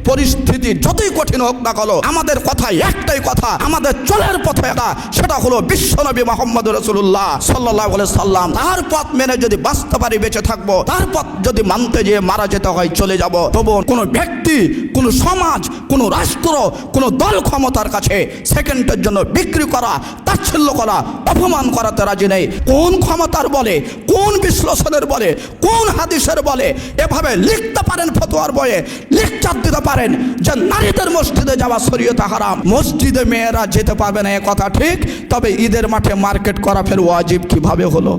পরিস্থিতি যতই কঠিন হোক না কেন, আমাদের কথায় একটাই কথা, আমাদের চলার পথে এটা, সেটা হলো বিশ্বনবী মুহাম্মদ রাসূলুল্লাহ সাল্লাল্লাহু আলাইহি সাল্লাম। তার পথ মেনে যদি বাঁচতে পারি বেঁচে থাকবো, তার পথ যদি মানতে যেয়ে মারা যেতে হয় চলে যাব। তবু কোনো ব্যক্তি, কোনো সমাজ, কোনো রাষ্ট্র, কোনো দল ক্ষমতার কাছে সেকেন্ডের জন্য বিক্রি করা, তাচ্ছিল্য করা, অপমান করাতে রাজি নেই। কোন ক্ষমতার বলে, কোন বিশ্লেষণের বলে, কোন হাদিসের বলে এভাবে লিখতে পারেন, ফতোয়ার বইয়ে লেকচার দিতে পারেন যে নারীদের মসজিদে যাওয়া শরীয়তে হারাম, মসজিদে মেয়েরা যেতে পারবে না, এ কথা ঠিক। তবে ঈদের মাঠে মার্কেট করা ফের ওয়াজিব কিভাবে হলো?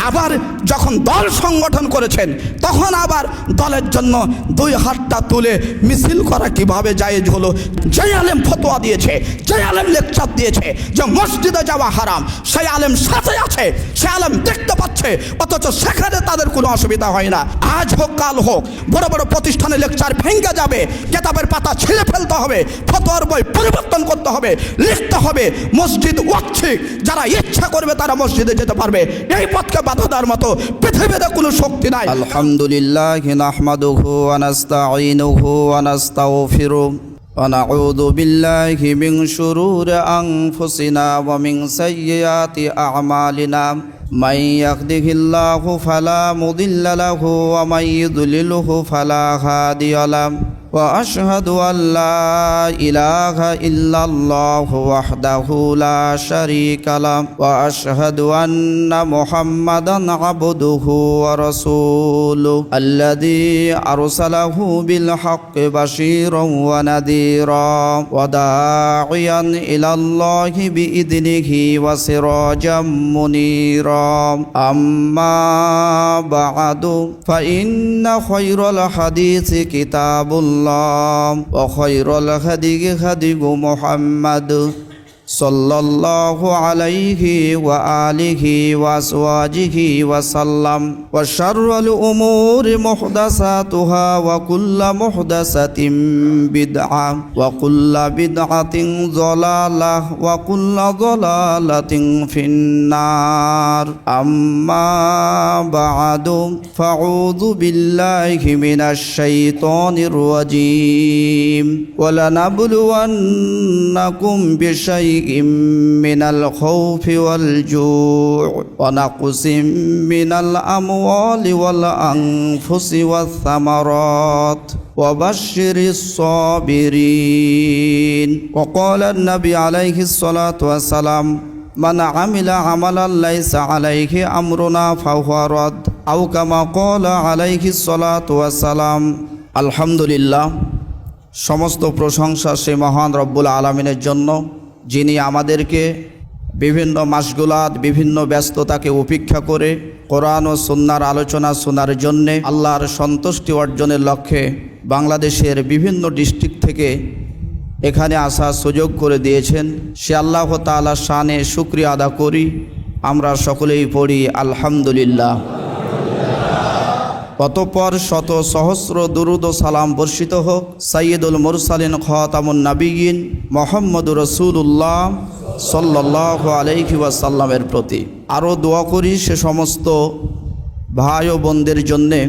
আবার যখন দল সংগঠন করেছেন তখন আবার দলের জন্য দুই হাতটা তুলে মিছিল করা কিভাবে জায়েজ হলো? যে আলেম ফতোয়া দিয়েছে, যে আলেম লেকচার দিয়েছে যে মসজিদে যাওয়া হারাম, সেই আলেম সাথে আছে, সে আলেম দেখতে পাচ্ছে, অথচ সেখানে তাদের কোনো অসুবিধা হয় না। আজ হোক কাল হোক বড় বড় প্রতিষ্ঠানে লেকচার ভেঙে যাবে, কেতাবের পাতা ছিঁড়ে ফেলতে হবে, ফতোয়ার বই পরিবর্তন করতে হবে, লিখতে হবে মসজিদ ঐচ্ছিক, যারা ইচ্ছা করবে তারা মসজিদে যেতে পারবে। এই পথকে বাধা দেওয়ার মতো পৃথিবীতে কোনো শক্তি নাই। আলহামদুলিল্লাহ নাহমাদুহু ওয়া নাস্তাঈনুহু ওয়া নাস্তাগফিরুহু ওয়া নাউযু বিল্লাহি মিন শুরুরি আনফুসিনা ওয়া মিন সাইয়্যাতি আ'মালিনা। মান ইয়াহদিহিল্লাহু ফালা মুদিল্লা লাহু ওয়া মান ইউদ্লিলহু ফালা হাদিয়া লাহু। ওয়া আশহাদু আল্লা ইলাহা ইল্লাল্লাহু ওয়াহদাহু লা শারীকা লাহু ওয়া আশহাদু আন্না মুহাম্মাদান আবদুহু ওয়া রাসূলুহু আল্লাযী আরসালাহু বিল হাক্কি বাশীরান ওয়া নাযীরা ওয়া দাঈয়ান ইলাল্লাহি বিইذনিহি ওয়া সিরাজাম মুনীরা। আম্মা বা'দু ফা ইন্না খায়রাল হাদীসি কিতাবুল্লাহ ওয়া খায়রাল হাদিয়ি হাদিয়ু মুহাম্মাদ সাল্লাল্লাহু আলাইহি ওয়া আলিহি ওয়া আসওয়াজিহি ওয়া সাল্লাম। ওয়া শাররুল উমুরি মুহদাসাতুহা ওয়া কুল্লু মুহদাসাতিন বিদআ ওয়া কুল্লু বিদআতিন যালালাহ ওয়া কুল্লু যালালাতিন ফিন্নার। আম্মা বা'দু ফাউযু বিল্লাহি মিনাশ শাইতানির রাজীম। ওয়া লানাবলুওয়ান্নাকুম বিশাইইন মিনাল খাউফি ওয়াল জু'i ওয়া নাকসিম মিনাল আমওয়ালি ওয়াল আনফুসি ওয়াস সামারাত ওয়া বাশশিরিস সাবিরিন। ওয়া ক্বালা an-নাবী আলাইহিস সালাতু ওয়াস সালাম মান আমিলা আমালান লাইসা আলাইহি আমরুনা ফাহুয়া রাদ আও কামা ক্বালা আলাইহিস সালাতু ওয়াস সালাম। আলহামদুলিল্লাহ, সমস্ত প্রশংসা সেই মহান রব্বুল আলামিনের জন্য, যিনি আমাদেরকে বিভিন্ন মাসগুলাত, বিভিন্ন ব্যস্ততাকে উপেক্ষা করে কোরআন ও সুন্নাহর আলোচনা শোনার জন্যে, আল্লাহর সন্তুষ্টি অর্জনের লক্ষ্যে বাংলাদেশের বিভিন্ন ডিস্ট্রিক্ট থেকে এখানে আসার সুযোগ করে দিয়েছেন। সে আল্লাহ তাআলার শানে শুকরিয়া আদা করি। আমরা সকলেই পড়ি আলহামদুলিল্লাহ। অতঃপর শত সহস্র দুরুদ ও সালাম বর্ষিত হোক সাইয়্যিদুল মুরসালিন খাতামুন নবিয়্যিন মুহাম্মদুর রাসূলুল্লাহ সাল্লাল্লাহু আলাইহি ওয়াসাল্লামের প্রতি। আরও দোয়া করি সে সমস্ত ভাই ও বোনদের জন্যে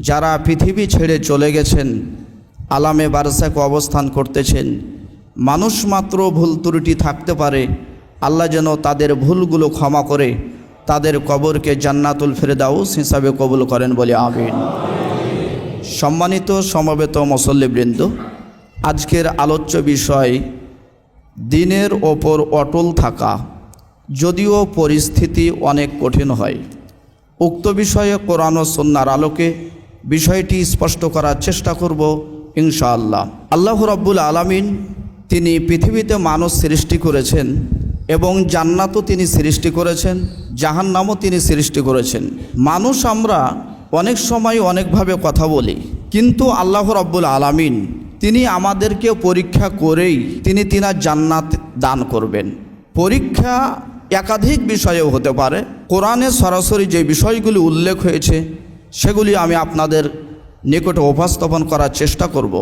যারা পৃথিবী ছেড়ে চলে গেছেন, আলামে বারজাখ অবস্থান করতেছেন। মানুষ মাত্র ভুল ত্রুটি থাকতে পারে, আল্লাহ যেন তাদের ভুলগুলো ক্ষমা করে তাদের কবরকে জান্নাতুল ফেরদাউস হিসাবে কবুল করেন বলে আমিন। সম্মানিত সমবেত মুসল্লিবৃন্দ, আজকের আলোচ্য বিষয় দিনের ওপর অটল থাকা, যদিও পরিস্থিতি অনেক কঠিন হয়। উক্ত বিষয়ে কোরআন ও সুন্নাহর আলোকে বিষয়টি স্পষ্ট করার চেষ্টা করব ইনশাআল্লাহ। আল্লাহ রাব্বুল আলামিন তিনি পৃথিবীতে মানুষ সৃষ্টি করেছেন এবং জান্নাতও তিনি সৃষ্টি করেছেন, জাহান্নামও তিনি সৃষ্টি করেছেন। মানুষ আমরা অনেক সময় অনেকভাবে কথা বলি, কিন্তু আল্লাহ রাব্বুল আলামিন তিনি আমাদেরকে পরীক্ষা করেই তিনি তিনার জান্নাত দান করবেন। পরীক্ষা একাধিক বিষয়েও হতে পারে। কোরআনে সরাসরি যে বিষয়গুলি উল্লেখ হয়েছে সেগুলি আমি আপনাদের নিকটে উপস্থাপন করার চেষ্টা করব।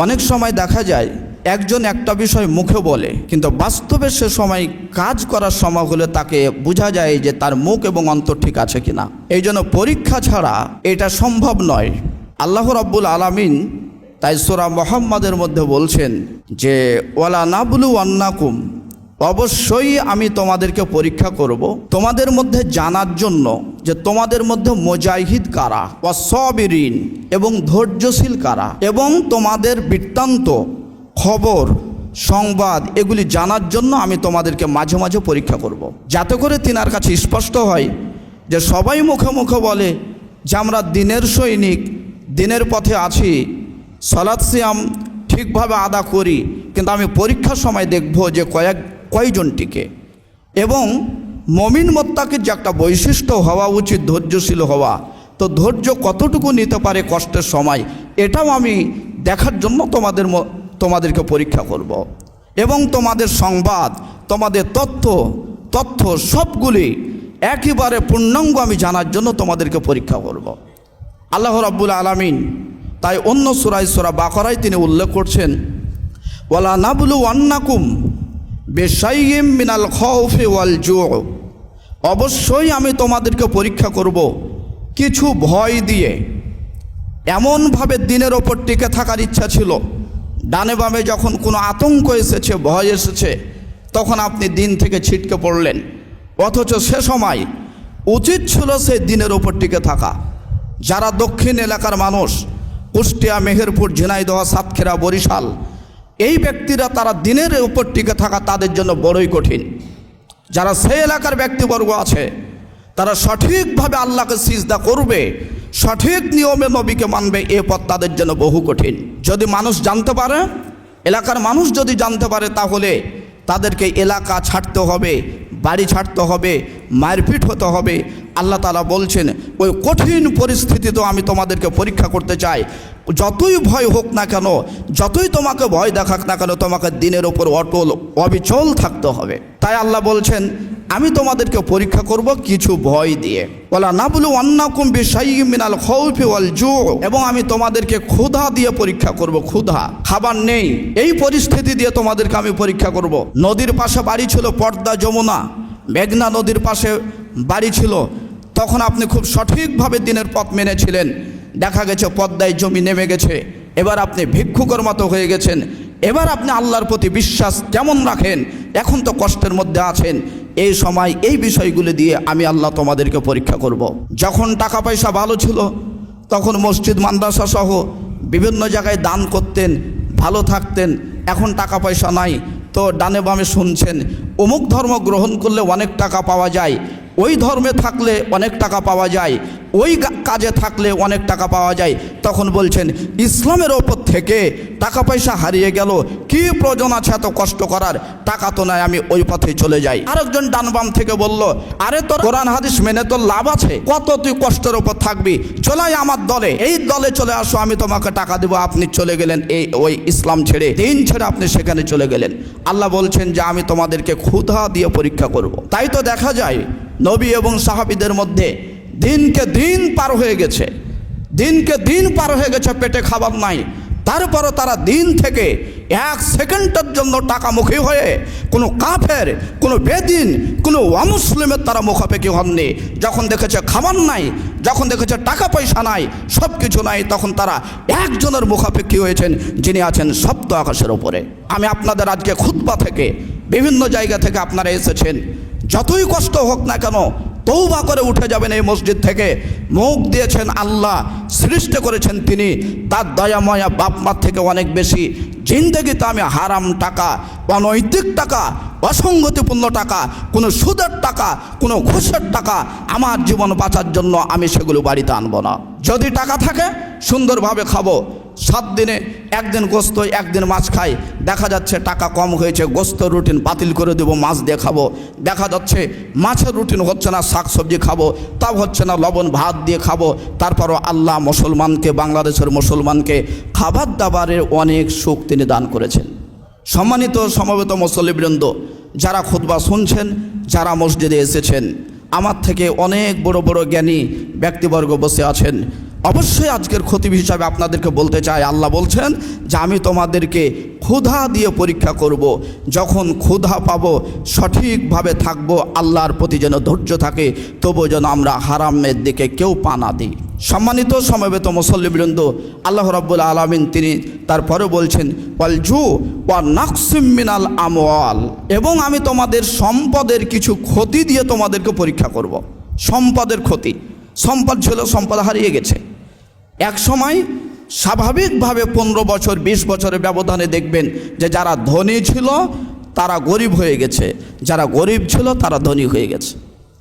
অনেক সময় দেখা যায় একজন একটা বিষয় মুখে বলে, কিন্তু বাস্তবে সে সময় কাজ করার সময় হলে তাকে বোঝা যায় যে তার মুখ এবং অন্তর ঠিক আছে কিনা। এই জন্য পরীক্ষা ছাড়া এটা সম্ভব নয়। আল্লাহ রাব্বুল আলামিন তাই সূরা মুহাম্মাদের মধ্যে বলছেন যে ওয়ালা নাবলু আন্নাকুম, অবশ্যই আমি তোমাদেরকে পরীক্ষা করব তোমাদের মধ্যে জানার জন্য যে তোমাদের মধ্যে মুজাহিদ কারা, ওয়াসসাবিরিন এবং ধৈর্যশীল কারা, এবং তোমাদের বৃত্তান্ত, খবর, সংবাদ এগুলি জানার জন্য আমি তোমাদেরকে মাঝে মাঝে পরীক্ষা করব, যাতে করে তিনার কাছে স্পষ্ট হয় যে সবাই মুখে মুখে বলে যে আমরা দিনের সৈনিক, দিনের পথে আছি, সালাত সিয়াম ঠিকভাবে আদা করি, কিন্তু আমি পরীক্ষার সময় দেখব যে কয়জন টিকে। এবং মুমিন মুত্তাকির যে একটা বৈশিষ্ট্য হওয়া উচিত ধৈর্যশীল হওয়া, তো ধৈর্য কতটুকু নিতে পারে কষ্টের সময়, এটাও আমি দেখার জন্য তোমাদেরকে পরীক্ষা করব। এবং তোমাদের সংবাদ, তোমাদের তথ্য সবগুলি একেবারে পূর্ণাঙ্গ আমি জানার জন্য তোমাদেরকে পরীক্ষা করব। আল্লাহ রাব্বুল আলামিন তাই অন্য সূরা বাকারায় তিনি উল্লেখ করছেন ওয়ালা নাবলু আন্নাকুম বিশাইইম মিনাল খাউফি ওয়াল জু', অবশ্যই আমি তোমাদেরকে পরীক্ষা করব কিছু ভয় দিয়ে। এমনভাবে দিনের ওপর টিকে থাকার ইচ্ছা ছিল, ডানে বামে যখন কোনো আতঙ্ক এসেছে, ভয় এসেছে, তখন আপনি দিন থেকে ছিটকে পড়লেন, অথচ সে সময় উচিত ছিল সেই দিনের ওপর টিকে থাকা। যারা দক্ষিণ এলাকার মানুষ, কুষ্টিয়া, মেহেরপুর, ঝিনাইদহ, সাতক্ষীরা, বরিশাল, এই ব্যক্তিরা তারা দিনের উপর টিকে থাকা তাদের জন্য বড়ই কঠিন। যারা সেই এলাকার ব্যক্তিবর্গ আছে তারা সঠিকভাবে আল্লাহকে সিজদা করবে, সঠিক নিয়মে নবীকে মানবে, এ পথ তাদের জন্য বহু কঠিন। যদি মানুষ জানতে পারে, এলাকার মানুষ যদি জানতে পারে, তাহলে তাদেরকে এলাকা ছাড়তে হবে, বাড়ি ছাড়তে হবে, মারপিট হতে হবে। আল্লাহ তাআলা বলছেন ওই কঠিন পরিস্থিতিতেও আমি তোমাদেরকে পরীক্ষা করতে চাই। যতই ভয় হোক না কেন, যতই তোমাকে ভয় দেখাক না কেন, তোমাকে দিনের ওপর অটল অবিচল থাকতে হবে। তাই আল্লাহ বলছেন আমি তোমাদেরকে পরীক্ষা করব কিছু ভয় দিয়ে। ওয়ালা নাবলু আন্নাকুম বিশাইইম মিনাল খাউফি ওয়াল জু', এবং আমি তোমাদেরকে ক্ষুধা দিয়ে পরীক্ষা করব। ক্ষুধা, খাবার নেই, এই পরিস্থিতি দিয়ে তোমাদেরকে আমি পরীক্ষা করব। নদীর পাশে বাড়ি ছিল, পদ্মা, যমুনা, মেঘনা নদীর পাশে বাড়ি ছিল, তখন আপনি খুব সঠিকভাবে দিনের পথ মেনেছিলেন। দেখা গেছে পদ্মায় জমি নেমে গেছে, এবার আপনি ভিক্ষুকের মতো হয়ে গেছেন। এবার আপনি আল্লাহর প্রতি বিশ্বাস কেমন রাখেন, এখন তো কষ্টের মধ্যে আছেন। এই সময় এই বিষয়গুলি দিয়ে আমি আল্লাহ তোমাদেরকে পরীক্ষা করব। যখন টাকা পয়সা ভালো ছিল, তখন মসজিদ, মাদ্রাসা সহ বিভিন্ন জায়গায় দান করতেন, ভালো থাকতেন। এখন টাকা পয়সা নাই, তো ডানে বামে শুনছেন অমুক ধর্ম গ্রহণ করলে অনেক টাকা পাওয়া যায়, ওই ধর্মে থাকলে অনেক টাকা পাওয়া যায়, ওই কাজে থাকলে অনেক টাকা পাওয়া যায়। তখন বলছেন ইসলামের ওপর থেকে টাকা পয়সা হারিয়ে গেল, কি প্রয়োজন আছে এত কষ্ট করার, টাকা তো নয়, আমি ওই পথে চলে যাই। আরেকজন ডান বাম থেকে বলল আরে তোর কোরআন হাদিস মেনে তোর লাভ আছে, কত তুই কষ্টের ওপর থাকবি, চলাই আমার দলে, এই দলে চলে আসো, আমি তোমাকে টাকা দেবো। আপনি চলে গেলেন ওই ইসলাম ছেড়ে, দিন ছেড়ে আপনি সেখানে চলে গেলেন। আল্লাহ বলছেন যে আমি তোমাদেরকে ক্ষুধা দিয়ে পরীক্ষা করব। তাই তো দেখা যায় নবী এবং সাহাবীদের মধ্যে দিনকে দিন পার হয়ে গেছে, পেটে খাবার নাই, তারপরও তারা দিন থেকে এক সেকেন্ডের জন্য টাকামুখী হয়ে কোনো কাফের, কোনো বেদিন, কোনো অমুসলিমের তারা মুখাপেক্ষি হননি। যখন দেখেছে খাবার নাই, যখন দেখেছে টাকা পয়সা নাই, সব কিছু নাই, তখন তারা একজনের মুখাপেক্ষি হয়েছেন যিনি আছেন সপ্ত আকাশের ওপরে। আমি আপনাদের আজকে খুতবা থেকে, বিভিন্ন জায়গা থেকে আপনারা এসেছেন, যতই কষ্ট হোক না কেন তওবা করে উঠে যাবেন এই মসজিদ থেকে। মুখ দিয়েছেন আল্লাহ, সৃষ্টি করেছেন তিনি, তার দয়াময়া বাপ মার থেকে অনেক বেশি। জিন্দগিতে আমি হারাম টাকা, অনৈতিক টাকা, অসঙ্গতিপূর্ণ টাকা, কোনো সুদের টাকা, কোনো ঘুষের টাকা আমার জীবন বাঁচার জন্য আমি সেগুলো বাড়িতে আনবো না। যদি টাকা থাকে সুন্দরভাবে খাবো, 7 দিনে একদিন গোস্ত, একদিন মাছ খাই। দেখা যাচ্ছে টাকা কম হয়েছে, গোস্ত রুটিন বাতিল করে দেবো, মাছ দিয়ে খাবো। দেখা যাচ্ছে মাছের রুটিন হচ্ছে না, শাক সবজি খাবো, তাও হচ্ছে না, লবণ ভাত দিয়ে খাবো। তারপরও আল্লাহ মুসলমানকে, বাংলাদেশের মুসলমানকে খাবার দাবারের অনেক সুখ তিনি দান করেছেন। সম্মানিত সমবেত মুসল্লিবৃন্দ, যারা খুতবা শুনছেন, যারা মসজিদে এসেছেন, আমার থেকে অনেক বড় বড় জ্ঞানী ব্যক্তিবর্গ বসে আছেন। অবশ্যই আজকের খতিব হিসাবে আপনাদেরকে বলতে চাই, আল্লাহ বলছেন যে আমি তোমাদেরকে ক্ষুধা দিয়ে পরীক্ষা করব। যখন ক্ষুধা পাবো, সঠিকভাবে থাকবো, আল্লাহর প্রতি যেন ধৈর্য থাকে, তবু যেন আমরা হারামের দিকে কেউ পা না দিই। সম্মানিত সমবেত মুসল্লিবৃন্দ, আল্লাহ রাব্বুল আলামিন তিনি তারপরে বলছেন ওয়াল জু ওয়া নাকসিম মিনাল আমওয়াল, এবং আমি তোমাদের সম্পদের কিছু ক্ষতি দিয়ে তোমাদেরকে পরীক্ষা করব। সম্পদের ক্ষতি, সম্পদ ছিল, সম্পদ হারিয়ে গেছে। এক সময় স্বাভাবিকভাবে 15 বছর 20 বছরের ব্যবধানে দেখবেন যে যারা ধনী ছিল তারা গরিব হয়ে গেছে, যারা গরিব ছিল তারা ধনী হয়ে গেছে।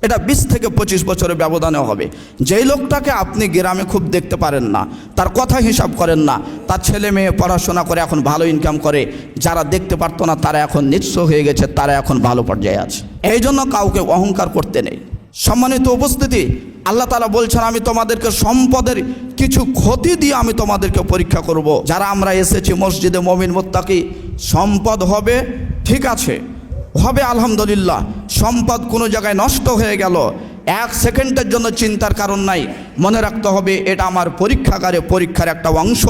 এটা 20 থেকে 25 বছরের ব্যবধানে হবে। যেই লোকটাকে আপনি গ্রামে খুব দেখতে পারেন না, তার কথা হিসাব করেন না, তার ছেলে মেয়ে পড়াশোনা করে এখন ভালো ইনকাম করে, যারা দেখতে পারতো না তারা এখন নিঃস্ব হয়ে গেছে, তারা এখন ভালো পর্যায়ে আছে। এই জন্য কাউকে অহংকার করতে নেই। সম্মানিত উপস্থিতি, আল্লাহ তাআলা বলছেন আমি তোমাদেরকে সম্পদের কিছু ক্ষতি দিয়ে আমি তোমাদেরকে পরীক্ষা করব। যারা আমরা এসেছি মসজিদে মুমিন মুত্তাকি, সম্পদ হবে, ঠিক আছে, হবে আলহামদুলিল্লাহ। সম্পদ কোনো জায়গায় নষ্ট হয়ে গেল, 1 সেকেন্ডের জন্য চিন্তার কারণ নাই। মনে রাখতে হবে এটা আমার পরীক্ষাগারে, পরীক্ষার একটা অংশ।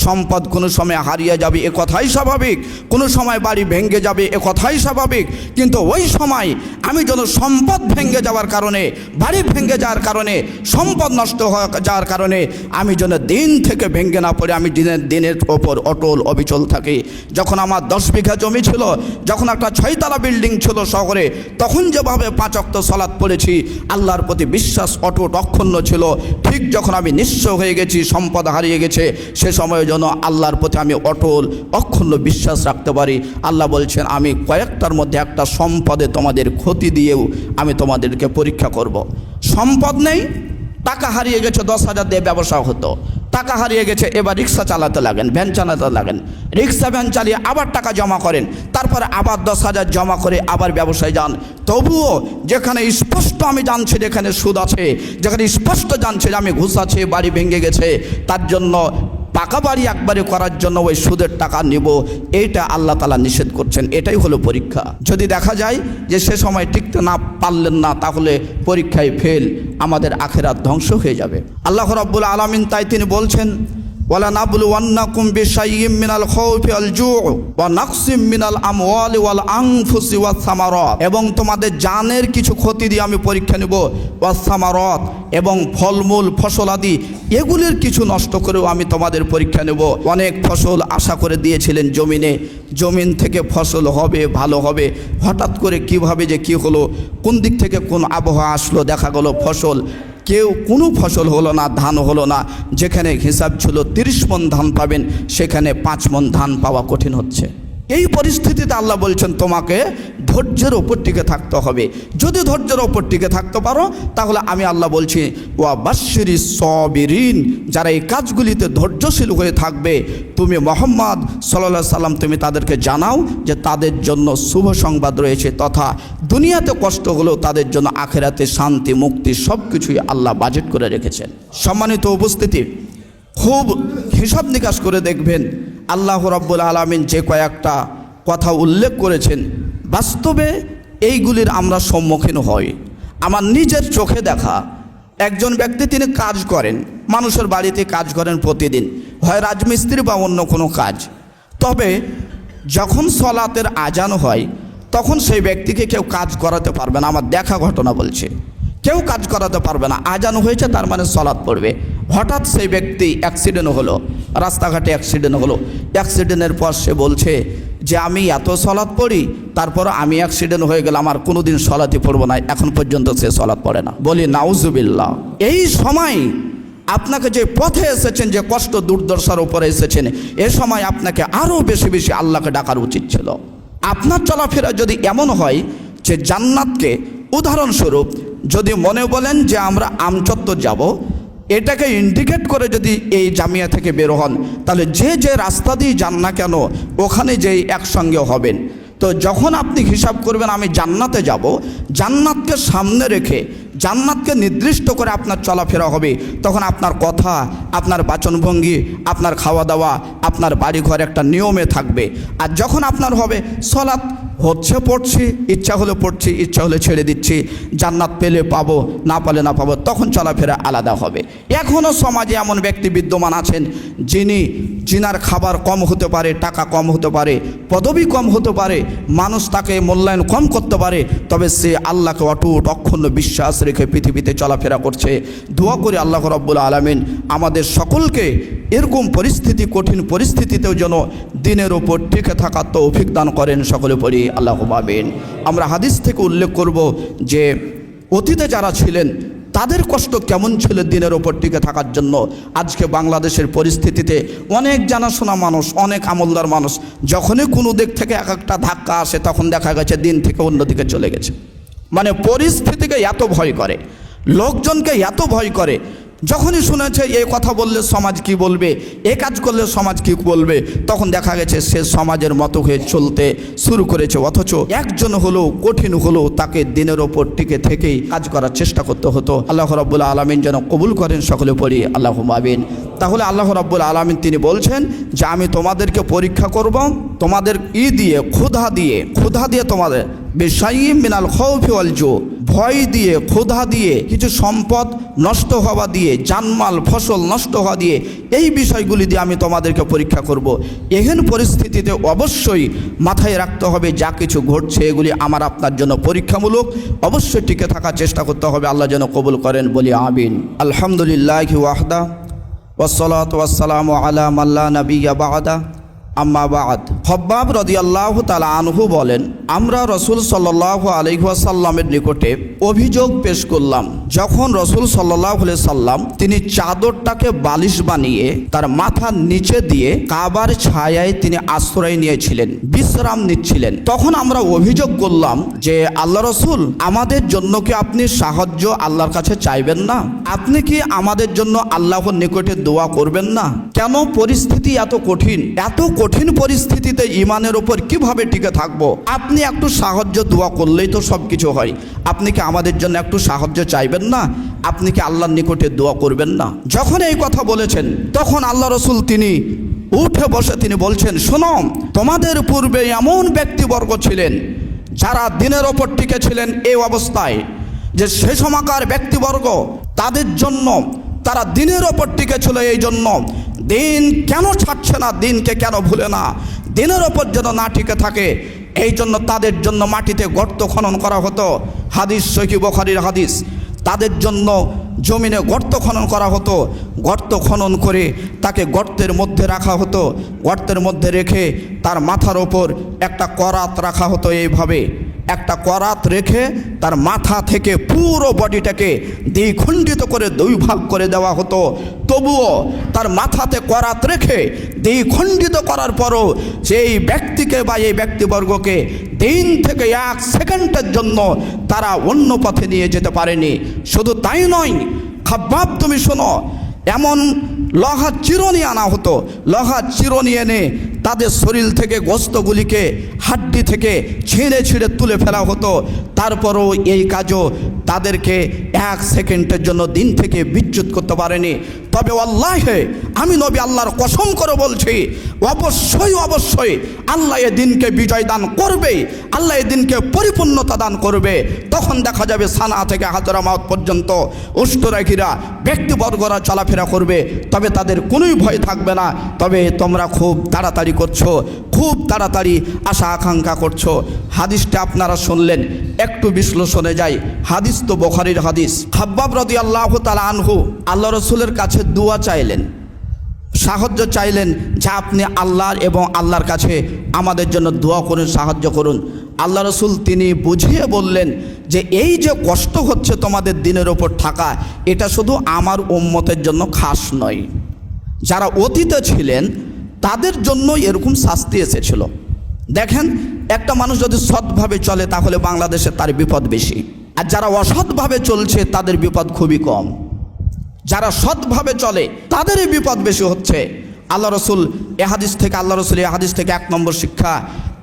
সম্পদ কোনো সময় হারিয়ে যাবে, এ কথাই স্বাভাবিক। কোনো সময় বাড়ি ভেঙে যাবে, এ কথাই স্বাভাবিক। কিন্তু ওই সময় আমি যেন সম্পদ ভেঙে যাওয়ার কারণে, বাড়ি ভেঙে যাওয়ার কারণে, সম্পদ নষ্ট হয়ে যাওয়ার কারণে আমি যেন দিন থেকে ভেঙে না পড়ে, আমি দিনের ওপর অটল অবিচল থাকি। যখন আমার 10 বিঘা জমি ছিল, যখন একটা 6তলা বিল্ডিং ছিল শহরে, তখন যেভাবে 5 ওয়াক্ত সালাত পড়েছি, আল্লাহর প্রতি বিশ্বাস অটুট অক্ষুণ্ণ ছিল। ঠিক যখন আমি নিঃস্ব হয়ে গেছি, সম্পদ হারিয়ে গেছে, সে সময় যেন আল্লাহর প্রতি আমি অটল অক্ষুণ্ণ বিশ্বাস রাখতে পারি। আল্লাহ বলছেন আমি কয়েকটার মধ্যে একটা সম্পদে তোমাদের ক্ষতি দিয়েও আমি তোমাদেরকে পরীক্ষা করব। সম্পদ নেই, টাকা হারিয়ে গেছে, 10,000 দিয়ে ব্যবসা হতো, টাকা হারিয়ে গেছে, এবার রিক্সা চালাতে লাগেন, ভ্যান চালাতে লাগেন, রিক্সা ভ্যান চালিয়ে আবার টাকা জমা করেন, তারপরে আবার 10,000 জমা করে আবার ব্যবসায় যান। তবুও যেখানে স্পষ্ট আমি জানছি যেখানে সুদ আছে, যেখানে স্পষ্ট জানছে যে আমি ঘুষ আছে, বাড়ি ভেঙে গেছে, তার জন্য পাকা বাড়ি একবারে করার জন্য ওই সুদের টাকা নিব, এইটা আল্লাহ তাআলা নিষেধ করছেন। এটাই হলো পরীক্ষা। যদি দেখা যায় যে সে সময় টিকতে না পারলেন না, তাহলে পরীক্ষায় ফেল, আমাদের আখিরাত ধ্বংস হয়ে যাবে। আল্লাহ রাব্বুল আলামিন তাই তিনি বলছেন ওয়ালা নাবলুওয়ান্নাকুম বিশাইয়্যিম মিনাল খাউফি ওয়াল জু' ওয়া নাকসিম মিনাল আমওয়ালি ওয়াল আনফুসি ওয়াস সামারাত, এবং তোমাদের জানের কিছু ক্ষতি দিয়ে আমি পরীক্ষা নেব, ওয়াস সামারাত, এবং ফলমূল ফসলাদি এগুলির কিছু নষ্ট করেও আমি তোমাদের পরীক্ষা নেব। অনেক ফসল আশা করে দিয়েছিলেন জমিনে, জমিন থেকে ফসল হবে, ভালো হবে, হঠাৎ করে কিভাবে যে কি হলো, কোন দিক থেকে কোন আবহাওয়া আসলো, দেখা গেল ফসল কোনো ফসল হলো না, ধান হলো না। যেখানে হিসাব ছিল 30 মণ ধান পাবেন, সেখানে 5 মণ ধান পাওয়া কঠিন হচ্ছে। এই পরিস্থিতিতে আল্লাহ বলছেন তোমাকে ধৈর্যের ওপর টিকে থাকতে হবে। যদি ধৈর্যের ওপর টিকে থাকতে পারো, তাহলে আমি আল্লাহ বলছি ওয়া বাশশিরিস সাবিরিন, যারা এই কাজগুলিতে ধৈর্যশীল হয়ে থাকবে, তুমি মুহাম্মদ সাল্লাল্লাহু আলাইহি সাল্লাম তুমি তাদেরকে জানাও যে তাদের জন্য শুভ সংবাদ রয়েছে, তথা দুনিয়াতে কষ্ট হলেও তাদের জন্য আখিরাতে শান্তি মুক্তি সব কিছুই আল্লাহ বাজেট করে রেখেছেন। সম্মানিত উপস্থিতি, খুব হিসাব নিকাশ করে দেখবেন আল্লাহ রাব্বুল আলামিন যে কয়েকটা কথা উল্লেখ করেছেন, বাস্তবে এইগুলির আমরা সম্মুখীন হই। আমার নিজের চোখে দেখা একজন ব্যক্তি, তিনি কাজ করেন, মানুষের বাড়িতে কাজ করেন প্রতিদিন, হয় রাজমিস্ত্রি বা অন্য কোনো কাজ। তবে যখন সলাতের আজান হয়, তখন সেই ব্যক্তিকে কেউ কাজ করাতে পারবে না। আমার দেখা ঘটনা বলছে, কেউ কাজ করাতে পারবে না। আজান হয়েছে, তার মানে সলাৎ পড়বে। হঠাৎ সেই ব্যক্তি অ্যাক্সিডেন্ট হলো, রাস্তাঘাটে অ্যাক্সিডেন্ট হলো। অ্যাক্সিডেন্টের পর সে বলছে যে আমি এত সলাৎ পড়ি, তারপর আমি অ্যাক্সিডেন্ট হয়ে গেলাম, আর কোনোদিন সলাতই পড়বো না। এখন পর্যন্ত সে সলাৎ পড়ে না। বলি নাউজুবিল্লাহ। এই সময় আপনাকে যে পথে এসেছেন, যে কষ্ট দুর্দশার উপরে এসেছেন, এ সময় আপনাকে আরও বেশি বেশি আল্লাহকে ডাকার উচিত ছিল। আপনার চলাফেরা যদি এমন হয় যে জান্নাতকে, উদাহরণস্বরূপ যদি মনে বলেন যে আমরা আমচত্বর যাব, এটাকে ইন্ডিকেট করে যদি এই জামিয়া থেকে বের হন, তাহলে যে যে রাস্তা দিয়ে যান না কেন, ওখানে যেই একসঙ্গে হবেন। তো যখন আপনি হিসাব করবেন আমি জান্নাতে যাব, জান্নাতকে সামনে রেখে, জান্নাতকে নির্দিষ্ট করে আপনার চলাফেরা হবে, তখন আপনার কথা, আপনার বাচনভঙ্গি, আপনার খাওয়া দাওয়া, আপনার বাড়িঘর একটা নিয়মে থাকবে। আর যখন আপনার হবে সলাৎ হচ্ছে পড়ছি, ইচ্ছা হলে পড়ছি, ইচ্ছা হলে ছেড়ে দিচ্ছি, জান্নাত পেলে পাবো, না পেলে না পাবো, তখন চলাফেরা আলাদা হবে। এখনও সমাজে এমন ব্যক্তি বিদ্যমান আছেন যিনার খাবার কম হতে পারে, টাকা কম হতে পারে, পদবি কম হতে পারে, মানুষ তাকে মূল্যায়ন কম করতে পারে, তবে সে আল্লাহকে অটুট অক্ষুণ্ণ বিশ্বাস রেখে পৃথিবীতে চলাফেরা করছে। দোয়া করি আল্লাহ রাব্বুল আলামিন আমাদের সকলকে এরকম পরিস্থিতি, কঠিন পরিস্থিতিতেও যেন দিনের ওপর টিকে থাকার তৌফিক দান করেন। সকলে পড়ি আল্লাহুম্মা আমিন। আমরা হাদিস থেকে উল্লেখ করব যে অতীতে যারা ছিলেন তাদের কষ্ট কেমন ছিল দিনের ওপর টিকে থাকার জন্য। আজকে বাংলাদেশের পরিস্থিতিতে অনেক জানাশোনা মানুষ, অনেক আমলদার মানুষ, যখনই কোনো দিক থেকে এক একটা ধাক্কা আসে তখন দেখা গেছে দিন থেকে অন্যদিকে চলে গেছে। মানে পরিস্থিতিকে এত ভয় করে, লোকজনকে এত ভয় করে, যখনই শুনেছে এই কথা বললে সমাজ কি বলবে, এ কাজ করলে সমাজ কি বলবে, তখন দেখা গেছে সে সমাজের মতো হয়ে চলতে শুরু করেছে। অথচ একজন হলেও, কঠিন হলেও তাকে দিনের ওপর টিকে থেকেই কাজ করার চেষ্টা করতে হতো। আল্লাহ রাব্বুল আলামিন যেন কবুল করেন। সকলে পড়ি আল্লাহুম্মা আমিন। তাহলে আল্লাহ রাব্বুল আলামিন তিনি বলছেন যে আমি তোমাদেরকে পরীক্ষা করব, তোমাদের ক্ষুধা দিয়ে তোমাদের বিশাইয়্যিম মিনাল খাউফি ওয়াল জু, ভয় দিয়ে, ক্ষুধা দিয়ে, কিছু সম্পদ নষ্ট হওয়া দিয়ে, জানমাল ফসল নষ্ট হওয়া দিয়ে, এই বিষয়গুলি দিয়ে আমি তোমাদেরকে পরীক্ষা করব। এহেন পরিস্থিতিতে অবশ্যই মাথায় রাখতে হবে যা কিছু ঘটছে এগুলি আমার আপনার জন্য পরীক্ষামূলক, অবশ্যই টিকে থাকার চেষ্টা করতে হবে। আল্লাহ যেন কবুল করেন, বলি আমিন। আলহামদুলিল্লাহি ওয়াহদা ওয়াসসালাতু ওয়াসসালামু আলা মান লা নাবিয়্যা বা'দা, আম্মা বা'দ। খব্বাব রাদিয়াল্লাহু তাআলা আনহু বলেন, আমরা রাসূল সাল্লাল্লাহু আলাইহি ওয়াসাল্লামের নিকটে অভিযোগ পেশ করলাম যখন রাসূল সাল্লাল্লাহু আলাইহি সাল্লাম তিনি চাদরটাকে বালিশ বানিয়ে তার মাথার নিচে দিয়ে কাবার ছায়ায় তিনি আশ্রয় নিয়েছিলেন, বিশ্রাম নিচ্ছিলেন। তখন আমরা অভিযোগ করলাম যে আল্লাহ রাসূল, আমাদের জন্য কি আপনি সাহায্য আল্লাহর কাছে চাইবেন না? আপনি কি আমাদের জন্য আল্লাহর নিকটে দোয়া করবেন না? কেন পরিস্থিতি এত কঠিন? এত কঠিন পরিস্থিতিতে ইমানের উপর কিভাবে টিকে থাকবো? আপনি একটু সাহায্য দোয়া করলেই তো সব কিছু হয়। আপনি কি আমাদের জন্য একটু সাহায্য চাইবেন না? আপনি কি আল্লাহর নিকটে দোয়া করবেন না? যখন এই কথা বলেছেন তখন আল্লাহ রাসূল তিনি উঠে বসে তিনি বলছেন, শোনো, তোমাদের পূর্বে এমন ব্যক্তিবর্গ ছিলেন যারা দিনের ওপর টিকে ছিলেন এই অবস্থায় যে সে সময়কার ব্যক্তিবর্গ তাদের জন্য তারা দিনের ওপর টিকে ছিল, এই জন্য দিন কেন ছাড়ছে না, দিনকে কেন ভুলে না, দিনের ওপর যেন না টিকে থাকে, এই জন্য তাদের জন্য মাটিতে গর্ত খনন করা হতো। হাদিস সহিহ বুখারীর হাদিস। তাদের জন্য জমিনে গর্ত খনন করা হতো, গর্ত খনন করে তাকে গর্তের মধ্যে রাখা হতো, গর্তের মধ্যে রেখে তার মাথার ওপর একটা করাত রাখা হতো। এইভাবে একটা করাত রেখে তার মাথা থেকে পুরো বডিটাকে দ্বিখণ্ডিত করে দুই ভাগ করে দেওয়া হতো। তবুও তার মাথাতে করাত রেখে দ্বিখণ্ডিত করার পরও সেই ব্যক্তিকে বা এই ব্যক্তিবর্গকে দিন থেকে 1 সেকেন্ডের জন্য তারা অন্য পথে নিয়ে যেতে পারেনি। শুধু তাই নয়, খাব্বাব তুমি শোনো, এমন লোহার চিরুনি আনা হতো, লোহার চিরুনি এনে তাদের শরীর থেকে গোশতগুলিকে হাড্ডি থেকে ছিঁড়ে ছিঁড়ে তুলে ফেলা হতো। তারপরও এই কাজও তাদেরকে 1 সেকেন্ডের জন্য দিন থেকে বিচ্যুত করতে পারেনি। তবে আল্লাহে, আমি নবী আল্লাহর কসম করে বলছি, অবশ্যই অবশ্যই আল্লাহ এ দিনকে বিজয় দান করবে, আল্লাহ এ দিনকে পরিপূর্ণতা দান করবে। তখন দেখা যাবে সানা থেকে হাজরামাউত পর্যন্ত উষ্টরাখিরা ব্যক্তিবর্গরা চলাফেরা করবে, তবে তাদের কোনোই ভয় থাকবে না। তবে তোমরা খুব তাড়াতাড়ি করছো, খুব তাড়াতাড়ি আশা আকাঙ্ক্ষা করছো। হাদিসটা আপনারা শুনলেন, একটু বিশ্লেষণে যাই। হাদিস তো বুখারীর হাদিস। খাব্বাব রাদিয়াল্লাহু তাআলা আনহু আল্লাহ রাসূলের কাছে দোয়া চাইলেন, সাহায্য চাইলেন যে আপনি আল্লাহর এবং আল্লাহর কাছে আমাদের জন্য দোয়া করুন, সাহায্য করুন। আল্লাহ রাসূল তিনি বুঝিয়ে বললেন যে এই যে কষ্ট হচ্ছে তোমাদের দিনের ওপর থাকা, এটা শুধু আমার উম্মতের জন্য খাস নয়, যারা অতীতে ছিলেন তাদের জন্য এরকম শাস্তি এসেছিল। দেখেন, একটা মানুষ যদি সৎভাবে চলে তাহলে বাংলাদেশে তার বিপদ বেশি, আর যারা অসৎভাবে চলছে তাদের বিপদ খুবই কম। যারা সৎভাবে চলে তাদেরই বিপদ বেশি হচ্ছে। আল্লাহ রসুল এ হাদিস থেকে 1 নম্বর শিক্ষা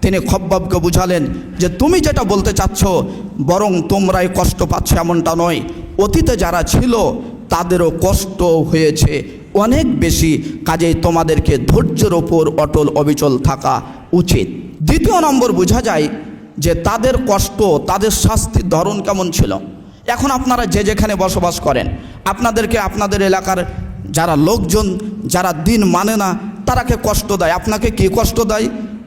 তিনি খব্বাবকে বুঝালেন যে তুমি যেটা বলতে চাচ্ছ বরং তোমরাই কষ্ট পাচ্ছ এমনটা নয়, অতীতে যারা ছিল তাদেরও কষ্ট হয়েছে অনেক বেশি, কাজেই তোমাদেরকে ধৈর্যের ওপর অটল অবিচল থাকা উচিত। 2 নম্বর বোঝা যায় যে তাদের কষ্ট, তাদের শাস্তির ধরন কেমন ছিল। এখন আপনারা যে যেখানে বসবাস করেন, আপনাদেরকে আপনাদের এলাকার যারা লোকজন, যারা দিন মানে না, তারাকে কষ্ট দেয়। আপনাকে কি কষ্ট দেয়?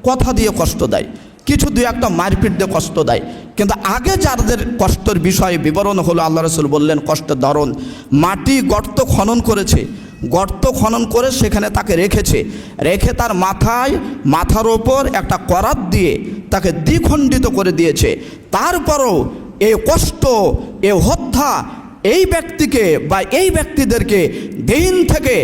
কথা দিয়ে কষ্ট দেয়, কিছু দুই একটা মারপিট দিয়ে কষ্ট দেয়। কিন্তু আগে যাদের কষ্টের বিষয়ে বিবরণ হলো, আল্লাহ রসুল বললেন কষ্টের ধরন, মাটি গর্ত খনন করেছে, গর্ত খনন করে সেখানে তাকে রেখে তার মাথার ওপর একটা করাত দিয়ে তাকে দ্বিখণ্ডিত করে দিয়েছে। তারপরও এই কষ্ট, এ হত্যা এই ব্যক্তিকে বা এই ব্যক্তিদেরকে দিন থেকে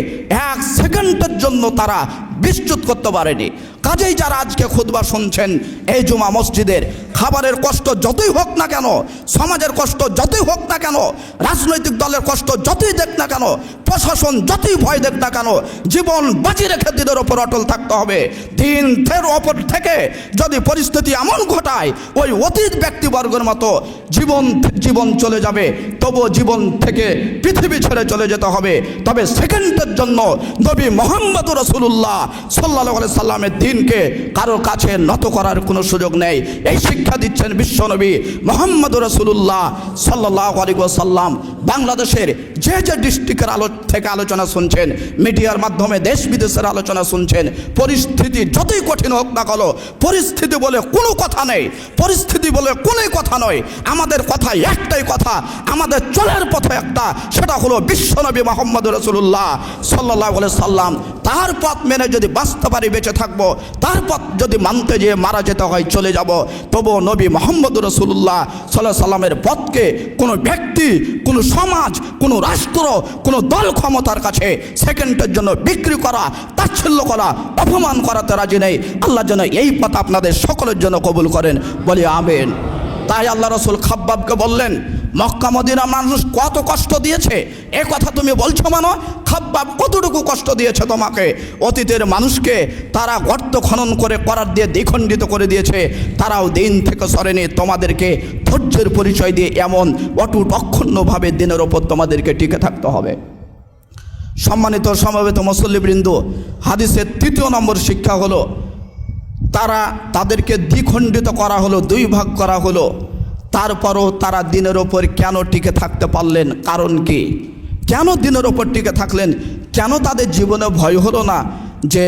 এক সেকেন্ডের জন্য তারা বিচ্যুত করতে পারেনি। কাজেই যারা আজকে খুতবা শুনছেন এই জুমা মসজিদের, খাবারের কষ্ট যতই হোক না কেন, সমাজের কষ্ট যতই হোক না কেন, রাজনৈতিক দলের কষ্ট যতই দেখ না কেন, প্রশাসন যতই ভয় দেখ না কেন, জীবন বাজি রেখে দিনের ওপর অটল থাকতে হবে। দিনের ওপর থেকে যদি পরিস্থিতি এমন ঘটায় ওই অতীত ব্যক্তিবর্গের মতো জীবন চলে যাবে, তবুও জীবন থেকে পৃথিবী ছেড়ে চলে যেতে হবে। তবে সেকেন্ডের জন্য নবী মুহাম্মদ রাসূলুল্লাহ সাল্লাল্লাহু আলাইহি সাল্লামের দিনকে কারো কাছে নত করার কোনো সুযোগ নেই। এই শিক্ষা দিচ্ছেন বিশ্বনবী মুহাম্মদ রাসূলুল্লাহ সাল্লাল্লাহু আলাইহি ওয়াসাল্লাম। বাংলাদেশের যে যে ডিস্ট্রিক্টের থেকে আলোচনা শুনছেন, মিডিয়ার মাধ্যমে দেশ বিদেশের আলোচনা শুনছেন, পরিস্থিতি যতই কঠিন হোক না কেন, পরিস্থিতি বলে কোনো কথা নেই, পরিস্থিতি বলে কোনোই কথা নয়। আমাদের কথা একটাই কথা, আমাদের চলার পথে একটা, সেটা হলো বিশ্বনবী মুহাম্মদ রাসূলুল্লাহ সাল্লাল্লাহু আলাইহি সাল্লাম। তার পথ মেনে যদি বাঁচতে পারি বেঁচে থাকবো, তার পথ যদি মানতে যেয়ে মারা যেতে হয় চলে যাব, তবুও নবী মুহাম্মদ রাসূলুল্লাহ সাল্লাল্লাহু আলাইহি সাল্লামের পথকে কোনো ব্যক্তি, কোনো সমাজ, কোনো রাষ্ট্র, কোনো দল ক্ষমতার কাছে সেকেন্ডের জন্য বিক্রি করা, তাচ্ছিল্য করা, অপমান করাতে রাজি নেই। আল্লাহ যেন এই পথ আপনাদের সকলের জন্য কবুল করেন, বলি আমিন। তাই আল্লাহ রসুল খাব্বাবকে বললেন, মক্কা মদিনা মানুষ কত কষ্ট দিয়েছে, এ কথা তুমি বলছো মানো? খাব্বাব কতটুকু কষ্ট দিয়েছে তোমাকে? অতীতের মানুষকে তারা গর্ত খনন করে করার দিয়ে দ্বিখণ্ডিত করে দিয়েছে, তারাও দিন থেকে সরেনি। তোমাদেরকে ধৈর্যের পরিচয় দিয়ে এমন অটুট অক্ষুণ্ণভাবে দিনের ওপর তোমাদেরকে টিকে থাকতে হবে। সম্মানিত সমবেত মুসল্লিবৃন্দ, হাদিসের 3 নম্বর শিক্ষা হলো, তাদেরকে দ্বিখণ্ডিত করা হলো, 2 ভাগ করা হলো, তারপরও তারা দিনের ওপর কেন টিকে থাকতে পারলেন? কারণ কি? কেন দিনের ওপর টিকে থাকলেন? কেন তাদের জীবনে ভয় হলো না যে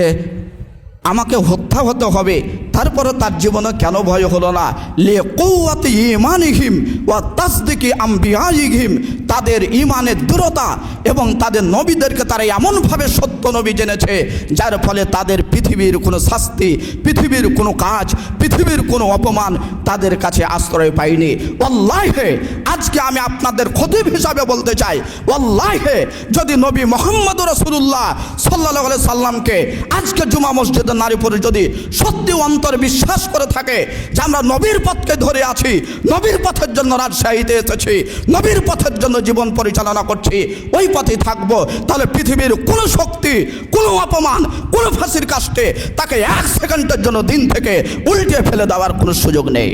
আমাকে হত্যা হতে হবে? তারপরে তার জীবনে কেন ভয় হলো না? লিকুওয়াতি ঈমানিহিম ওয়া তাসদীকি আমবিয়াইহিম, তাদের ঈমানের দৃঢ়তা এবং তাদের নবীদেরকে তারা এমনভাবে সত্য নবী জেনেছে, যার ফলে তাদের পৃথিবীর কোনো শাস্তি, পৃথিবীর কোনো কাজ, পৃথিবীর কোনো অপমান তাদের কাছে আশ্রয় পায়নি। ওয়াল্লাহি আজকে আমি আপনাদের খতিব হিসাবে বলতে চাই, ওয়াল্লাহি যদি নবী মুহাম্মদ রাসূলুল্লাহ সাল্লাল্লাহু আলাইহি সাল্লামকে আজকে জুমা মসজিদের নারীপুরে যদি সত্যি অন্তর বিশ্বাস করে থাকে যে আমরা নবীর পথকে ধরে আছি, নবীর পথের জন্য রাজশাহীতে এসেছি, নবীর পথের জন্য জীবন পরিচালনা করছি, ওই পথে থাকবো, তাহলে পৃথিবীর কোনো শক্তি, কোনো অপমান, কোনো ফাঁসির কাস্টে তাকে 1 সেকেন্ডের জন্য দিন থেকে উল্টে ফেলে দেওয়ার কোনো সুযোগ নেই।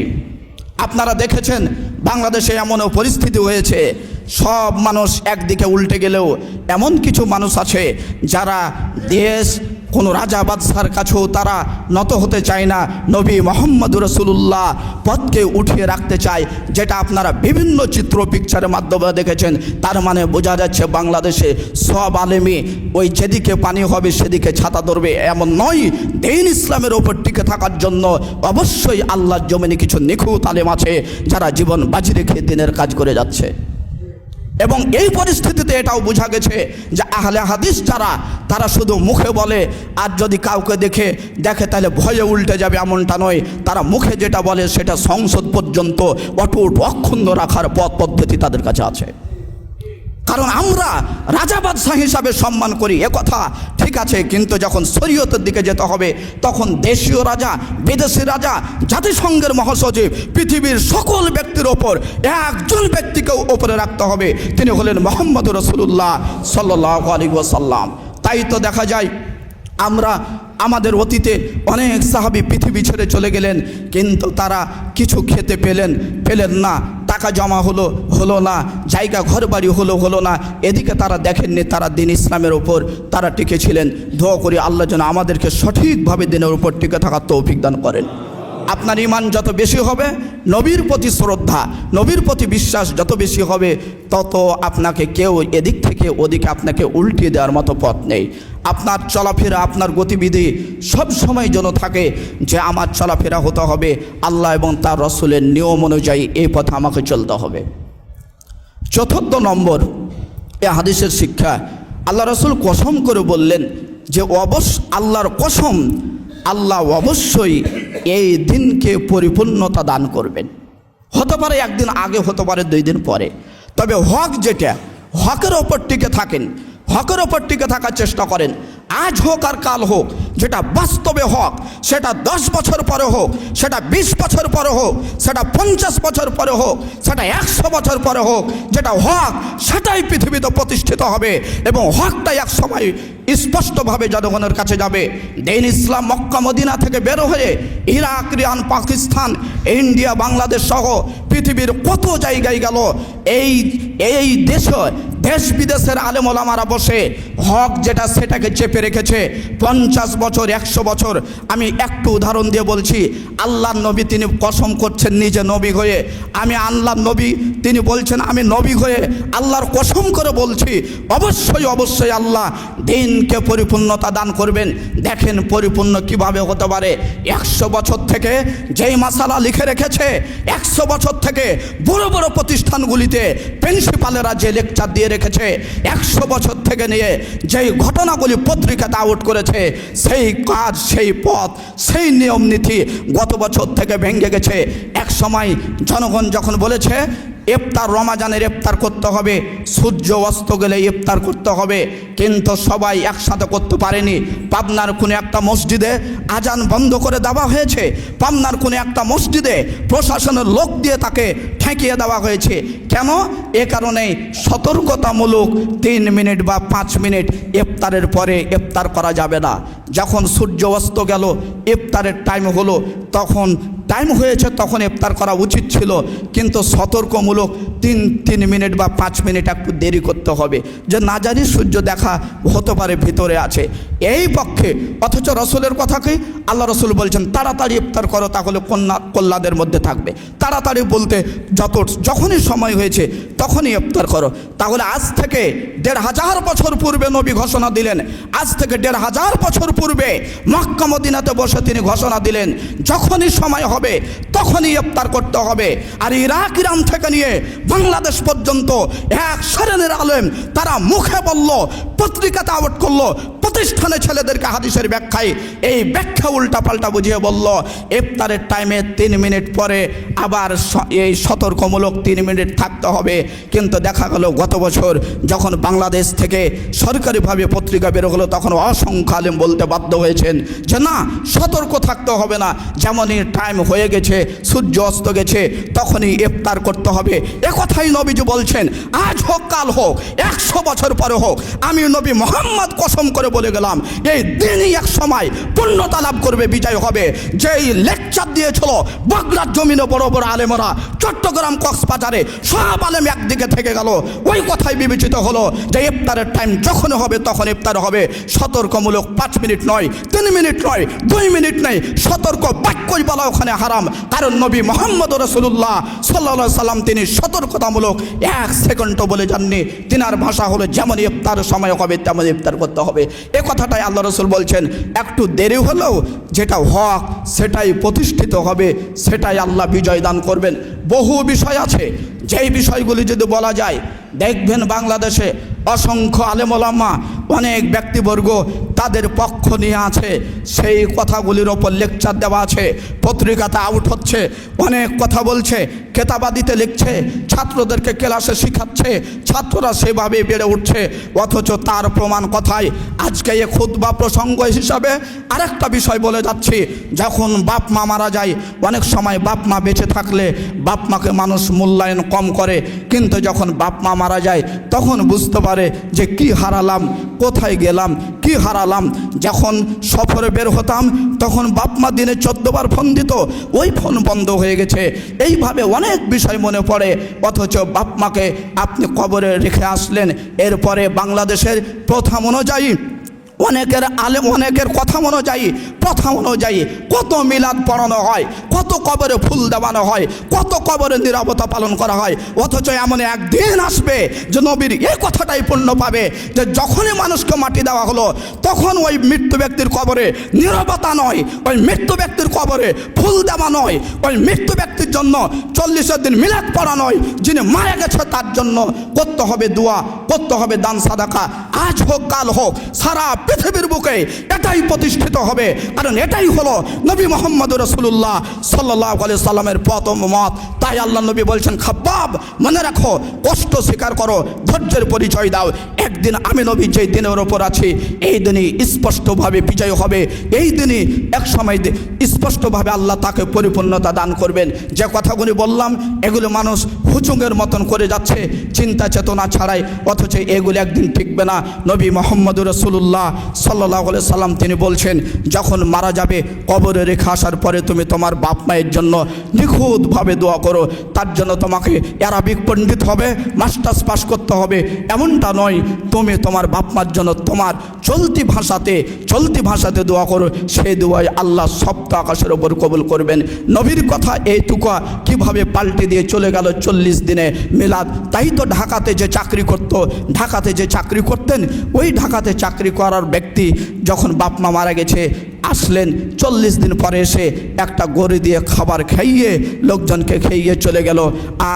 আপনারা দেখেছেন বাংলাদেশে এমনও পরিস্থিতি হয়েছে, সব মানুষ একদিকে উল্টে গেলেও এমন কিছু মানুষ আছে যারা দেশ কোনো রাজা বাদশার কাছেও তারা নত হতে চায় না, নবী মুহাম্মদ রাসূলুল্লাহ পথকে উঠিয়ে রাখতে চায়, যেটা আপনারা বিভিন্ন চিত্র পিকচারের মাধ্যমে দেখেছেন। তার মানে বোঝা যাচ্ছে বাংলাদেশে সব আলেমী ওই যেদিকে পানি হবে সেদিকে ছাতা ধরবে এমন নয়। দ্বীন ইসলামের ওপর টিকে থাকার জন্য অবশ্যই আল্লাহর জমিনে কিছু নিখুঁত আলেম আছে যারা জীবন বাজি রেখে দিনের কাজ করে যাচ্ছে। এবং এই পরিস্থিতিতে এটাও বোঝা গেছে যে আহলে হাদিস যারা, তারা শুধু মুখে বলে, আর যদি কাউকে দেখে তাহলে ভয়ে উল্টে যাবে এমনটা নয়। তারা মুখে যেটা বলে সেটা সংসদ পর্যন্ত অটুট অক্ষুণ্ণ রাখার পথ পদ্ধতি তাদের কাছে আছে। কারণ আমরা রাজা বাদশাহ হিসাবে সম্মান করি, এ কথা ঠিক আছে, কিন্তু যখন শরীয়তের দিকে যেতে হবে তখন দেশীয় রাজা, বিদেশি রাজা, জাতিসংঘের মহাসচিব, পৃথিবীর সকল ব্যক্তির ওপর একজন ব্যক্তিকে ওপরে রাখতে হবে, তিনি হলেন মুহাম্মদ রাসূলুল্লাহ সাল্লাল্লাহু আলাইহি ওয়াসাল্লাম। তাই তো দেখা যায় আমরা আমাদের অতীতে অনেক সাহাবী পৃথিবী ছেড়ে চলে গেলেন, কিন্তু তারা কিছু খেতে পেলেন না, টাকা জমা হলো না, জায়গা ঘর বাড়ি হলো না, এদিকে তারা দেখেননি, তারা দিন ইসলামের ওপর তারা টিকে ছিলেন। দোয়া করি আল্লাহ যেন আমাদেরকে সঠিকভাবে দিনের উপর টিকে থাকার তৌফিক দান করেন। আপনার ঈমান যত বেশি হবে, নবীর প্রতি শ্রদ্ধা, নবীর প্রতি বিশ্বাস যত বেশি হবে, তত আপনাকে কেউ এদিক থেকে ওদিকে আপনাকে উল্টিয়ে দেওয়ার মতো পথ নেই। আপনার চলাফেরা, আপনার গতিবিধি সব সময় যেন থাকে যে আমার চলাফেরা হতে হবে আল্লাহ এবং তার রসুলের নিয়ম অনুযায়ী, এই পথে আমাকে চলতে হবে। চতুর্থ নম্বর এ হাদিসের শিক্ষা, আল্লাহ রসুল কসম করে বললেন যে আল্লাহর কসম, আল্লাহ অবশ্যই এই দিনকে পরিপূর্ণতা দান করবেন। হতে পারে একদিন আগে, হতে পারে 2 দিন পরে, তবে হক যেটা, হকের ওপর টিকে থাকেন, হকের ওপর টিকে থাকার চেষ্টা করেন। আজ হোক আর কাল হোক, যেটা বাস্তবে হক, সেটা 10 বছর পরে হোক, সেটা 20 বছর পরে হোক, সেটা 50 বছর পরে হোক, সেটা 100 বছর পরে হোক, যেটা হক সেটাই পৃথিবীতে প্রতিষ্ঠিত হবে এবং হকটাই এক সময় স্পষ্টভাবে জনগণের কাছে যাবে। দিন ইসলাম মক্কা মদিনা থেকে বের হয়ে Iraq, Iran, Pakistan, India, Bangladesh সহ পৃথিবীর কত জায়গায় গেল। এই দেশ বিদেশের আলেম ওলামারা বসে হক যেটা সেটাকে চেপে রেখেছে 50 বছর, 100 বছর। আমি একটু উদাহরণ দিয়ে বলছি। আল্লাহর নবী তিনি কসম করছেন নিজে নবী হয়ে, আমি আল্লাহর নবী, তিনি বলছেন আমি নবী হয়ে আল্লাহর কসম করে বলছি অবশ্যই অবশ্যই আল্লাহ দিনকে পরিপূর্ণতা দান করবেন। দেখেন পরিপূর্ণ কিভাবে হতে পারে। 100 বছর থেকে যেই মাসালা লিখে রেখেছে, 100 বছর থেকে বড় বড় প্রতিষ্ঠানগুলিতে প্রিন্সিপালেরা যে লেকচার দিয়ে রেখেছে, 100 বছর থেকে নিয়ে যেই ঘটনাগুলি পত্রিকাতে আউট করেছে, সেই কাজ, সেই পথ, সেই নিয়ম নীতি গত বছর থেকে ভেঙে গেছে। এক সময় জনগণ যখন বলেছে ইফতার, রমাজানের ইফতার করতে হবে, সূর্য অস্ত গেলে ইফতার করতে হবে, কিন্তু সবাই একসাথে করতে পারেনি। পাবনার কোনো একটা মসজিদে আজান বন্ধ করে দেওয়া হয়েছে, পাবনার কোনো একটা মসজিদে প্রশাসনের লোক দিয়ে তাকে ঠেকিয়ে দেওয়া হয়েছে। কেন? এ কারণেই সতর্কতামূলক 3 মিনিট বা 5 মিনিট ইফতারের পরে ইফতার করা যাবে না। যখন সূর্য অস্ত গেল, ইফতারের টাইম হলো, তখন টাইম হয়েছে, তখন ইফতার করা উচিত ছিল, কিন্তু সতর্কমূলক 3 মিনিট বা 5 মিনিট একটু দেরি করতে হবে, যে না জানি সূর্য দেখা হতে পারে ভিতরে আছে এই পক্ষে। অথচ রসুলের কথাকে আল্লাহ রসুল বলছেন তাড়াতাড়ি ইফতার করো, তাহলে কল্যাণের মধ্যে থাকবে। তাড়াতাড়ি বলতে যখনই সময় হয়েছে তখনই ইফতার করো। তাহলে আজ থেকে 1500 বছর পূর্বে নবী ঘোষণা দিলেন, আজ থেকে 1500 বছর পূর্বে মক্কা মদিনাতে বসে তিনি ঘোষণা দিলেন যখনই সময় হবে তখনই ইফতার করতে হবে। আর ইরাক, ইরান থেকে নিয়ে বাংলাদেশ পর্যন্ত 1 সারেনের আলেম তারা মুখে বলল, পত্রিকাতে আউট করলো, প্রতিষ্ঠানে ছেলেদেরকে হাদিসের ব্যাখ্যায় এই ব্যাখ্যা উল্টাপাল্টা বুঝিয়ে বলল ইফতারের টাইমে 3 মিনিট পরে আবার এই সতর্কমূলক 3 মিনিট থাকতে হবে। কিন্তু দেখা গেল গত বছর যখন বাংলাদেশ থেকে সরকারিভাবে পত্রিকা বের হলো, তখন অসংখ্য আলেম বলতে বাধ্য হয়েছেন যে না, সতর্ক থাকতে হবে না, যেমনই টাইম হয়ে গেছে, সূর্য অস্ত গেছে, তখনই ইফতার করতে হবে। এ কথাই নবীজি বলছেন। আজ হোক কাল হোক, 100 বছর পরে হোক, আমি নবী মোহাম্মদ কসম করে বলে গেলাম এই দিনই এক সময় পূর্ণতা লাভ করবে, বিজয় হবে। যেই লেকচার দিয়েছিল বগুড়ার জমিনে বড় বড় আলেমরা, চট্টগ্রাম, কক্সবাজারে সব আলেম একদিকে থেকে গেল। ওই কথাই বিবেচিত হলো যে ইফতারের টাইম যখন হবে তখন ইফতার হবে। সতর্কমূলক 5 মিনিট নয়, 3 মিনিট নয়, 2 মিনিট নয়, সতর্ক বাক্যই বলা ওখানে হারাম। কারণ নবী মোহাম্মদ রাসূলুল্লাহ সাল্লাল্লাহু আলাইহি সাল্লাম তিনি সতর্কতামূলক 1 সেকেন্ডও বলে যাননি। তিনার ভাষা হলো যেমন ইফতার সময় হবে তেমন ইফতার করতে হবে। এ কথাটাই আল্লাহ রসুল বলছেন। একটু দেরি হলেও যেটা হক সেটাই প্রতিষ্ঠিত হবে, সেটাই আল্লাহ বিজয় দান করবেন। বহু বিষয় আছে, যেই বিষয়গুলি যদি বলা যায়, দেখবেন বাংলাদেশে অসংখ্য আলেম ওলামা, অনেক ব্যক্তিবর্গ তাদের পক্ষ নিয়ে আছে, সেই কথাগুলির ওপর লেকচার দেওয়া আছে, পত্রিকাতে আউট হচ্ছে, অনেক কথা বলছে, কেতাবাদিতে লিখছে, ছাত্রদেরকে ক্লাসে শিখাচ্ছে, ছাত্ররা সেভাবে বেড়ে উঠছে। অথচ তার প্রমাণ কথায় আজকে এ খুতবা প্রসঙ্গ হিসাবে আরেকটা বিষয় বলে যাচ্ছি। যখন বাপ মা মারা যায়, অনেক সময় বাপ মা বেঁচে থাকলে বাপ মাকে মানুষ মূল্যায়ন কম করে, কিন্তু যখন বাপ মা মারা যায় তখন বুঝতে পারে যে কি হারালাম, কোথায় গেলাম, কি হারালাম। যখন সফরে বের হতাম তখন বাপ মা দিনে 14 বার ফোন দিত, ওই ফোন বন্ধ হয়ে গেছে। এইভাবে অনেক বিষয় মনে পড়ে। অথচ বাপ মাকে আপনি কবরে রেখে আসলেন, এরপরে বাংলাদেশের প্রথা অনুযায়ী অনেকের কথা অনুযায়ী, প্রথা অনুযায়ী কত মিলাদ পড়ানো হয়, কত কবরে ফুল দেওয়ানো হয়, কত কবরে নীরবতা পালন করা হয়। অথচ এমন একদিন আসবে যে নবীর এই কথাটাই পূর্ণ পাবে যে যখনই মানুষকে মাটি দেওয়া হলো তখন ওই মৃত্যু ব্যক্তির কবরে নীরবতা নয়, ওই মৃত্যু ব্যক্তির কবরে ফুল দেওয়া নয়, ওই মৃত্যু ব্যক্তির জন্য 40 দিন মিলাদ পড়া নয়, যিনি মারা গেছে তার জন্য করতে হবে দোয়া, করতে হবে দান সাদাকা। আজ হোক কাল হোক সারা পৃথিবীর বুকে এটাই প্রতিষ্ঠিত হবে, কারণ এটাই হলো নবী মুহাম্মদ রাসূলুল্লাহ সাল্লাল্লাহু আলাইহি সাল্লামের প্রথম মত। তাই আল্লাহ নবী বলছেন, খাব্বাব মনে রাখো, কষ্ট স্বীকার করো, ধৈর্যের পরিচয় দাও। একদিন আমি নবী যেই দিনের ওপর আছি এই দিনই স্পষ্টভাবে বিজয় হবে, এই দিনই এক সময় স্পষ্টভাবে আল্লাহ তাকে পরিপূর্ণতা দান করবেন। যে কথাগুলি বললাম এগুলো মানুষ হুচুঙের মতন করে যাচ্ছে চিন্তা চেতনা ছাড়াই, অথচ এগুলো একদিন টিকবে না। নবী মুহাম্মদ রাসূলুল্লাহ সাল্লাল্লাহু আলাইহি সাল্লাম তিনি বলছেন, যখন মারা যাবে কবরে রেখে আসার পরে তুমি তোমার বাপ মায়ের জন্য নিখুঁতভাবে দোয়া করো। তার জন্য তোমাকে অ্যারাবিক পণ্ডিত হবে, মাস্টার্স পাস করতে হবে এমনটা নয়, তুমি তোমার বাপ মার জন্য তোমার চলতি ভাষাতে দোয়া করো। সেই দোয়ায় আল্লাহ সপ্ত আকাশের ওপর কবুল করবেন। নবীর কথা এইটুকু কিভাবে পাল্টে দিয়ে চলে গেল 40 দিনে মিলাদ। তাই তো ঢাকাতে যে চাকরি করতেন ওই ঢাকাতে চাকরি করার ব্যক্তি যখন বাপ মা মারা গেছে আসলেন, 40 দিন পরে এসে একটা গরু দিয়ে খাবার খাইয়ে লোকজনকে খাইয়ে চলে গেল।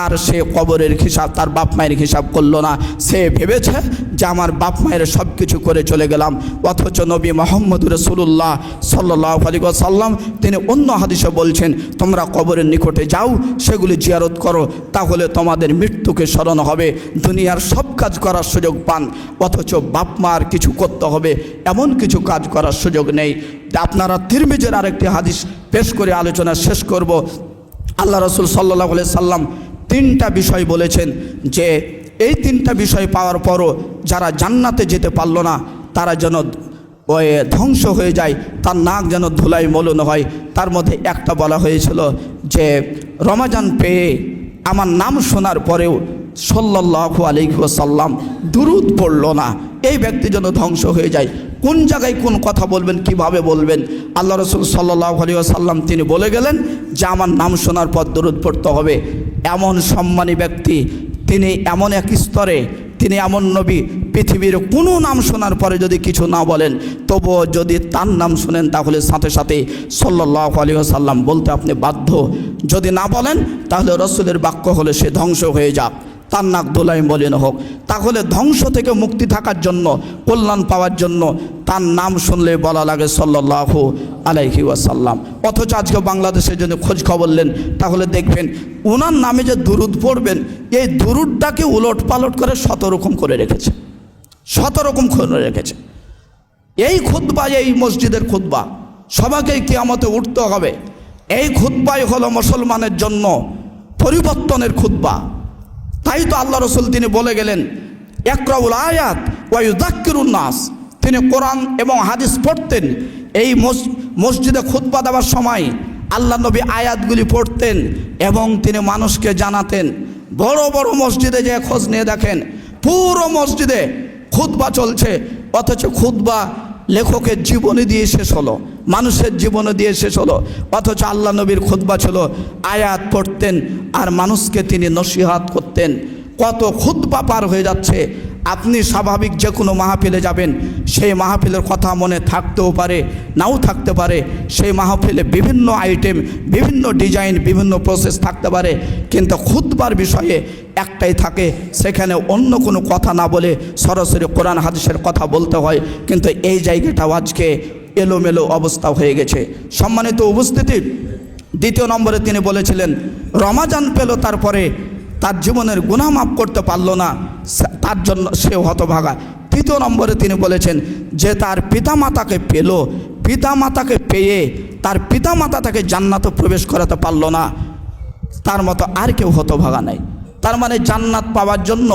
আর সে কবরের হিসাব, তার বাপ মায়ের হিসাব করলো না। সে ভেবেছে যে আমার বাপ মায়ের সব কিছু করে চলে গেলাম। অথচ নবী মুহাম্মদ রাসূলুল্লাহ সাল্লাল্লাহু আলাইহি ওয়াসাল্লাম তিনি অন্য হাদিসে বলছেন, তোমরা কবরের নিকটে যাও, সেগুলি জিয়ারত করো, তাহলে তোমাদের মৃত্যুকে স্মরণ হবে, দুনিয়ার সব কাজ করার সুযোগ পান। অথচ বাপ মার কিছু করতে হবে এমন কিছু কাজ করার সুযোগ নেই। আপনারা তিরমিজির আরেকটি হাদিস পেশ করে আলোচনা শেষ করব। আল্লাহ রাসূল সাল্লাল্লাহু আলাইহি সাল্লাম 3টা বিষয় বলেছেন যে এই 3টা বিষয় পাওয়ার পরও যারা জান্নাতে যেতে পারলো না তারা যেন ওই ধ্বংস হয়ে যায়, তার নাক যেন ধুলাই মলিন হয়। তার মধ্যে একটা বলা হয়েছিল যে রমাজান পেয়ে আমার নাম শোনার পরেও সাল্লাল্লাহু আলাইহি ওয়াসাল্লাম দুরূদ পড়ল না, এই ব্যক্তি যেন ধ্বংস হয়ে যায়। কোন জায়গায় কোন কথা বলবেন, কিভাবে বলবেন? আল্লাহ রাসূল সাল্লাল্লাহু আলাইহি ওয়াসাল্লাম তিনি বলে গেলেন যে আমার নাম শোনার পর দুরূদ পড়তে হবে। এমন সম্মানী ব্যক্তি তিনি, এমন এক স্তরে তিনি, এমন নবী পৃথিবীর কোনো নাম শোনার পরে যদি কিছু না বলেন তবুও যদি তার নাম শুনেন তাহলে সাথে সাথে সাল্লাল্লাহু আলাইহি ওয়াসাল্লাম বলতে আপনি বাধ্য। যদি না বলেন তাহলে রাসূলের বাক্য হলে সে ধ্বংস হয়ে যাক, তার নাক দোলাই মলিন হোক। তাহলে ধ্বংস থেকে মুক্তি থাকার জন্য, কল্যাণ পাওয়ার জন্য তার নাম শুনলে বলা লাগে সাল্লাল্লাহু আলাইহি ওয়াসাল্লাম। অথচ আজকে বাংলাদেশের জন্য খোঁজ খবর নেন তাহলে দেখবেন ওনার নামে যে দুরূদ পড়বেন এই দুরূদটাকে উলট পালট করে 100 রকম করে রেখেছে, 100 রকম করে রেখেছে। এই খুতবা, এই মসজিদের খুতবা সবাইকে কিয়ামতে উঠতে হবে। এই খুতবাই হলো মুসলমানের জন্য পরিবর্তনের খুতবা। তাই তো আল্লাহ রাসূল তিনি বলে গেলেন ইকরাউল আয়াত ওয়া ইউযাক্কিরুন নাস। তিনি কোরআন এবং হাদিস পড়তেন। এই মসজিদে খুতবা দেওয়ার সময় আল্লাহ নবী আয়াতগুলি পড়তেন এবং তিনি মানুষকে জানাতেন। বড় বড় মসজিদে যে খোঁজ নিয়ে দেখেন পুরো মসজিদে খুতবা চলছে, অথচ খুতবা লেখকের জীবনী দিয়ে শেষ হলো, মানুষের জীবনে দিয়ে শেষ হলো। অথচ আল্লাহ নবীর খুতবা ছিল আয়াত পড়তেন আর মানুষকে তিনি নসিহত করতেন। কত খুতবা পার হয়ে যাচ্ছে। আপনি স্বাভাবিক যে কোনো মাহফিলে যাবেন, সেই মাহফিলের কথা মনে থাকতেও পারে নাও থাকতে পারে। সেই মাহফিলে বিভিন্ন আইটেম, বিভিন্ন ডিজাইন, বিভিন্ন প্রসেস থাকতে পারে, কিন্তু খুতবার বিষয়ে একটাই থাকে, সেখানে অন্য কোনো কথা না বলে সরাসরি কোরআন হাদিসের কথা বলতে হয়। কিন্তু এই জায়গাটাও আজকে এলোমেলো অবস্থা হয়ে গেছে। সম্মানিত উপস্থিতি, 2 নম্বরে তিনি বলেছিলেন রমাজান পেল তারপরে তার জীবনের গুনাহ মাফ করতে পারল না, তার জন্য সে হতভাগা। 3 নম্বরে তিনি বলেছেন যে তার পিতামাতাকে পেল, পিতামাতাকে পেয়ে তার পিতামাতা তাকে জান্নাতে প্রবেশ করাতে পারল না, তার মতো আর কেউ হতভাগা নাই। তার মানে জান্নাত পাওয়ার জন্য,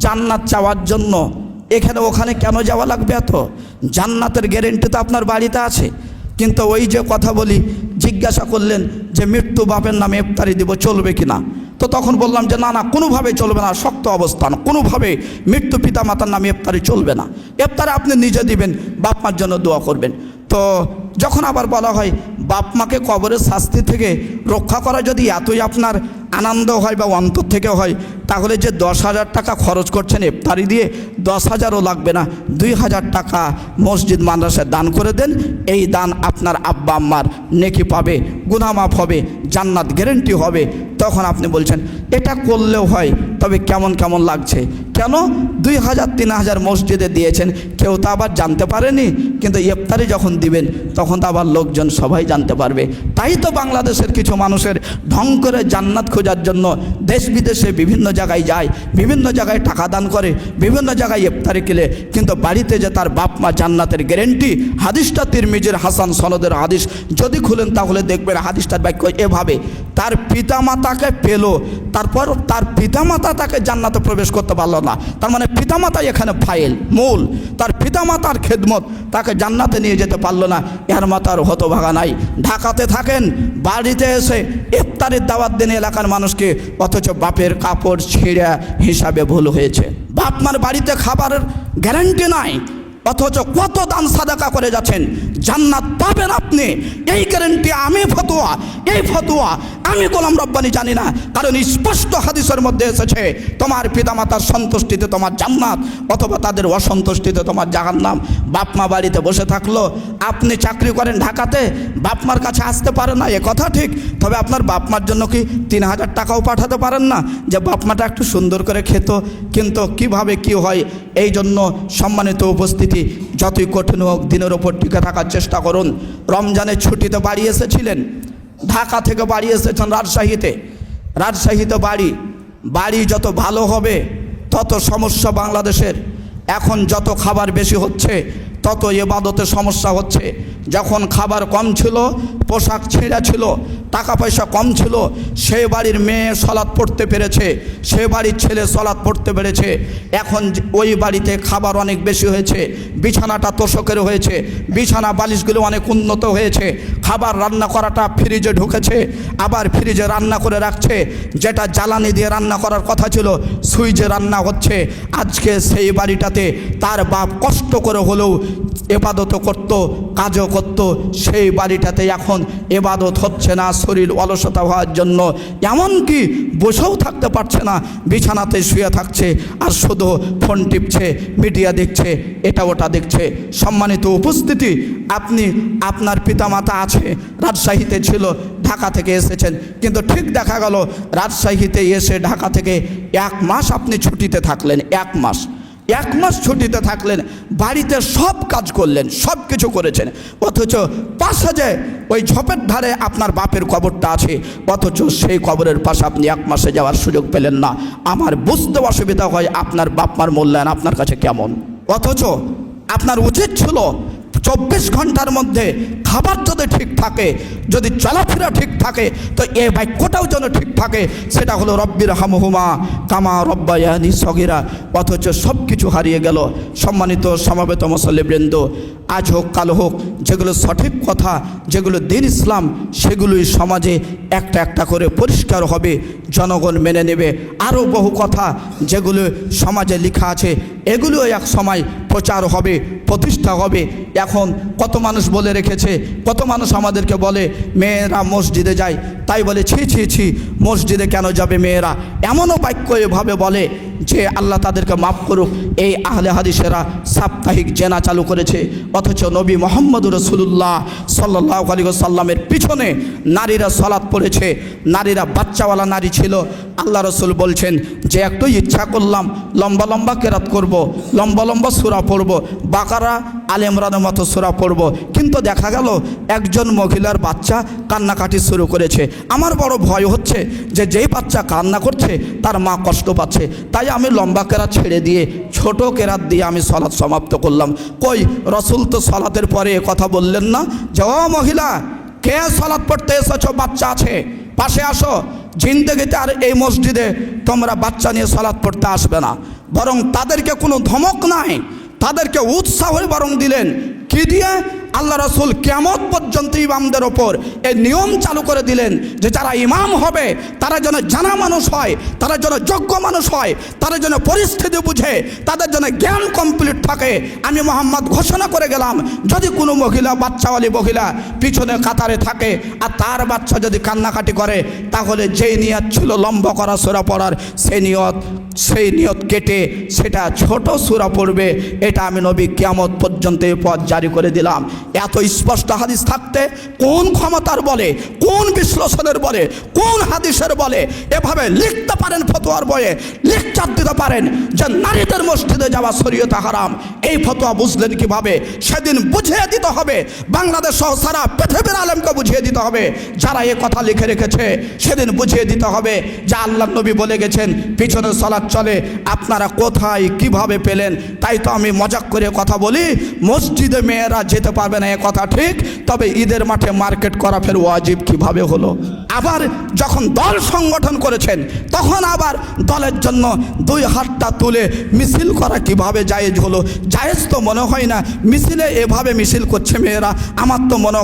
জান্নাত চাওয়ার জন্য এখানে ওখানে কেন যাওয়া লাগবে? এত জান্নাতের গ্যারেন্টি তো আপনার বাড়িতে আছে। কিন্তু ওই যে কথা বলি, জিজ্ঞাসা করলেন যে মৃত্যু বাপের নামে ইফতারি দিব চলবে কিনা, তো তখন বললাম যে না না, কোনোভাবে চলবে না, শক্ত অবস্থান, কোনোভাবে মৃত্যু পিতা মাতার নামে ইফতারি চলবে না। ইফতারে আপনি নিজে দিবেন, বাপ মার জন্য দোয়া করবেন। তো যখন আবার বলা হয় বাপ মাকে কবরের শাস্তি থেকে রক্ষা করা যদি এতই আপনার আনন্দ হয় বা অন্তর থেকে হয়, তাহলে যে 10,000 টাকা খরচ করছেন ইফতারি দিয়ে, 10,000ও লাগবে না, 2,000 টাকা মসজিদ মাদ্রাসায় দান করে দেন। এই দান আপনার আব্বা আম্মার নেকি পাবে, গুনাহ মাফ হবে, জান্নাত গ্যারেন্টি হবে। তখন আপনি বলছেন এটা করলেও হয়, তবে কেমন কেমন লাগছে। কেন 2,000 3,000 মসজিদে দিয়েছেন, কেউ তো আবার জানতে পারেনি, কিন্তু ইফতারি যখন দিবেন তখন তো আবার লোকজন সবাই জানতে পারবে। তাই তো বাংলাদেশের কিছু মানুষের ঢং করে জান্নাত খোঁজার জন্য দেশ বিদেশে বিভিন্ন জায়গায় যায়, বিভিন্ন জায়গায় টাকা দান করে, বিভিন্ন জায়গায় ইফতারি কিনে, কিন্তু বাড়িতে যে তার বাপ মা জান্নাতের গ্যারেন্টি। হাদিসটা তিরমিজির হাসান সনদের হাদিস, যদি খুলেন তাহলে দেখবেন হাদিসটার বাক্য এভাবে, তার পিতামাতাকে পেল, তারপর তার পিতামাতা তাকে জান্নাতে প্রবেশ করতে পারল না। তার মানে পিতামাতাই এখানে ফাইল মূল, তার পিতামাতার খেদমত তাকে জান্নাতে নিয়ে যেতে পারলো না, এর মাতার হতভাগা নাই। ঢাকাতে থাকেন, বাড়িতে এসে ইফতারের দাওয়াত দেন এলাকার মানুষকে, অথচ বাপের কাপড় ছিঁড়া হিসাবে ভুল হয়েছে। বাপ মার বাড়িতে খাবারের গ্যারান্টি নাই, অথচ কত দান সাদাকা করে যাচ্ছেন, জান্নাত পাবেন আপনি, এই গ্যারান্টি। এই ফতোয়া আমি গোলাম রব্বানী জানি না, কারণ স্পষ্ট হাদিসের মধ্যে এসেছে তোমার পিতামাতার সন্তুষ্টিতে তোমার জান্নাত, অথবা তাদের অসন্তুষ্টিতে তোমার জাহান্নাম। বাপ মা বাড়িতে বসে থাকলো, আপনি চাকরি করেন ঢাকাতে, বাপ মার কাছে আসতে পারেন না, এ কথা ঠিক, তবে আপনার বাপ মার জন্য কি 3,000 টাকাও পাঠাতে পারেন না, যে বাপ মাটা একটু সুন্দর করে খেত? কিন্তু কিভাবে কি হয়, এই জন্য সম্মানিত উপস্থিতি, যতই কঠিন হোক দিনের ওপর টিকে থাকার চেষ্টা করুন। রমজানের ছুটিতে বাড়ি এসেছিলেন, ঢাকা থেকে বাড়ি এসেছেন রাজশাহীতে বাড়ি যত ভালো হবে তত সমস্যা বাংলাদেশের। এখন যত খাবার বেশি হচ্ছে তত ইবাদতে সমস্যা হচ্ছে। যখন খাবার কম ছিল, পোশাক ছেঁড়া ছিল, টাকা পয়সা কম ছিল, সে বাড়ির মেয়ে সলাৎ পড়তে পেরেছে, সে বাড়ির ছেলে সলাৎ পড়তে পেরেছে। এখন ওই বাড়িতে খাবার অনেক বেশি হয়েছে, বিছানাটা তোষকের হয়েছে, বিছানা বালিশগুলো অনেক উন্নত হয়েছে, খাবার রান্না করাটা ফ্রিজে ঢুকেছে, আবার ফ্রিজে রান্না করে রাখছে, যেটা জ্বালানি দিয়ে রান্না করার কথা ছিল সুইচে রান্না হচ্ছে। আজকে সেই বাড়িটাতে তার বাপ কষ্ট করে হলেও ইবাদত করত, কাজও করত, সেই বাড়িটাতে এখন ইবাদত হচ্ছে না, শরীর অলসতা হওয়ার জন্য এমনকি বসেও থাকতে পারছে না, বিছানাতে শুয়ে থাকছে আর শুধু ফোন টিপছে, মিডিয়া দেখছে, এটা ওটা দেখছে। সম্মানিত উপস্থিতি, আপনি আপনার পিতামাতা আছে, রাজশাহীতে ছিল, ঢাকা থেকে এসেছেন, কিন্তু ঠিক দেখা গেল রাজশাহীতে এসে ঢাকা থেকে 1 মাস আপনি ছুটিতে থাকলেন, 1 মাস ছুটিতে থাকলেন, বাড়িতে সব কাজ করলেন, সব কিছু করেছেন, অথচ পাশে যে ওই ঝোপের ধারে আপনার বাপের কবরটা আছে, অথচ সেই কবরের পাশে আপনি 1 মাসে যাওয়ার সুযোগ পেলেন না। আমার বুঝতে অসুবিধা হয় আপনার বাপ মার মূল্যায়ন আপনার কাছে কেমন। অথচ আপনার উচিত ছিল 24 ঘন্টার মধ্যে খাবার যদি ঠিক থাকে, যদি চলাফেরা ঠিক থাকে, তো এই বাক্যটাও যেন ঠিক থাকে, সেটা হলো রব্বির হামহুমা কামা রব্বায়ানি সগীরা। অথচ সব কিছু হারিয়ে গেল। সম্মানিত সমাবেত মুসল্লিবৃন্দ, আজ হোক কাল হোক, যেগুলো সঠিক কথা, যেগুলো দ্বীন ইসলাম, সেগুলোই সমাজে একটা একটা করে পরিষ্কার হবে, জনগণ মেনে নেবে। আরও বহু কথা যেগুলো সমাজে লেখা আছে, এগুলোও এক সময় প্রচার হবে, প্রতিষ্ঠা হবে। এখন কত মানুষ বলে রেখেছে, কত মানুষ আমাদেরকে বলে মেয়েরা মসজিদে যায়, তাই বলে ছি মসজিদে কেন যাবে মেয়েরা, এমনও বাক্য এভাবে বলে যে আল্লাহ তাদেরকে মাফ করুক। এই আহলে হাদিসেরা সাপ্তাহিক জেনা চালু করেছে, অথচ নবী মুহাম্মদ রাসূলুল্লাহ সাল্লাল্লাহু আলাইহি ওয়াসাল্লামের পিছনে নারীরা সালাত পড়েছে, নারীরা বাচ্চাওয়ালা নারী ছিল। আল্লাহ রসুল বলছেন যে একটু ইচ্ছা করলাম লম্বা লম্বা কেরাত করব, লম্বা লম্বা সূরা পড়ব, বাকারা আলে ইমরানের মতো সূরা পড়ব, কিন্তু দেখা গেল একজন মহিলার বাচ্চা কান্নাকাটি শুরু করেছে। আমার বড় ভয় হচ্ছে যে যেই বাচ্চা কান্না করছে তার মা কষ্ট পাচ্ছে, তাই আমি লম্বা কেরাত ছেড়ে দিয়ে ছোট কেরাত দিয়ে আমি সালাত সমাপ্ত করলাম। কই রসুল তো সালাতের পরে এ কথা বললেন না যে ও মহিলা, কে সালাত পড়তে এসেছো, বাচ্চা আছে, পাশে আসো। জিন্দেগিতে আর এই মসজিদে তোমরা বাচ্চা নিয়ে সালাত পড়তে আসবে না। বরং তাদেরকে কোনো ধমক নাই, তাদেরকে উৎসাহ বরং দিলেন, কি দিয়ে? আল্লাহ রাসূল কিয়ামত পর্যন্ত ইমামদের ওপর এই নিয়ম চালু করে দিলেন যে যারা ইমাম হবে তারা যেন জানা মানুষ হয়, তারা যেন যোগ্য মানুষ হয়, তারা যেন পরিস্থিতি বুঝে, তাদের যেন জ্ঞান কমপ্লিট থাকে। আমি মোহাম্মদ ঘোষণা করে গেলাম, যদি কোনো মহিলা, বাচ্চাওয়ালি মহিলা পিছনে কাতারে থাকে আর তার বাচ্চা যদি কান্নাকাটি করে, তাহলে যেই নিয়ত ছিল লম্বা করা সূরা পড়ার, সেই নিয়ত কেটে সেটা ছোট সূরা পড়বে। এটা আমি নবী কিয়ামত পর্যন্ত এই পথ জারি করে দিলাম। এত স্পষ্ট হাদিস থাকতে কোন ক্ষমতার বলে, কোন বিশ্লেষণের বলে, কোন হাদিসের বলে এভাবে লিখতে পারেন, ফতোয়ার বইয়ে লেকচার দিতে পারেন যে নারীদের মসজিদে যাওয়া শরীয়তে হারাম? এই ফতোয়া বুঝলেন কিভাবে? সেদিন বুঝিয়ে দিতে হবে, বাংলাদেশ সহ সারা পৃথিবীর আলেমকে বুঝিয়ে দিতে হবে। যারা এ কথা লিখে রেখেছে সেদিন বুঝিয়ে দিতে হবে যে আল্লাহ নবী বলে গেছেন পিছনে সালাত চলে, আপনারা কোথায় কিভাবে পেলেন? তাই তো আমি মজাক করে কথা বলি, মসজিদে মেয়েরা যেতে পারবে না এ কথা ঠিক, তবে ঈদের মাঠে মার্কেট করা ফের ওয়াজিব কিভাবে হলো? আবার যখন দল সংগঠন করেছেন তখন আবার দলের জন্য দুই হাতটা তুলে মিছিল করা কিভাবে জায়েজ হলো? জায়েজ তো মনে হয় না। মিছিলে এভাবে মিছিল করছে মেয়েরা, আমার তো মনে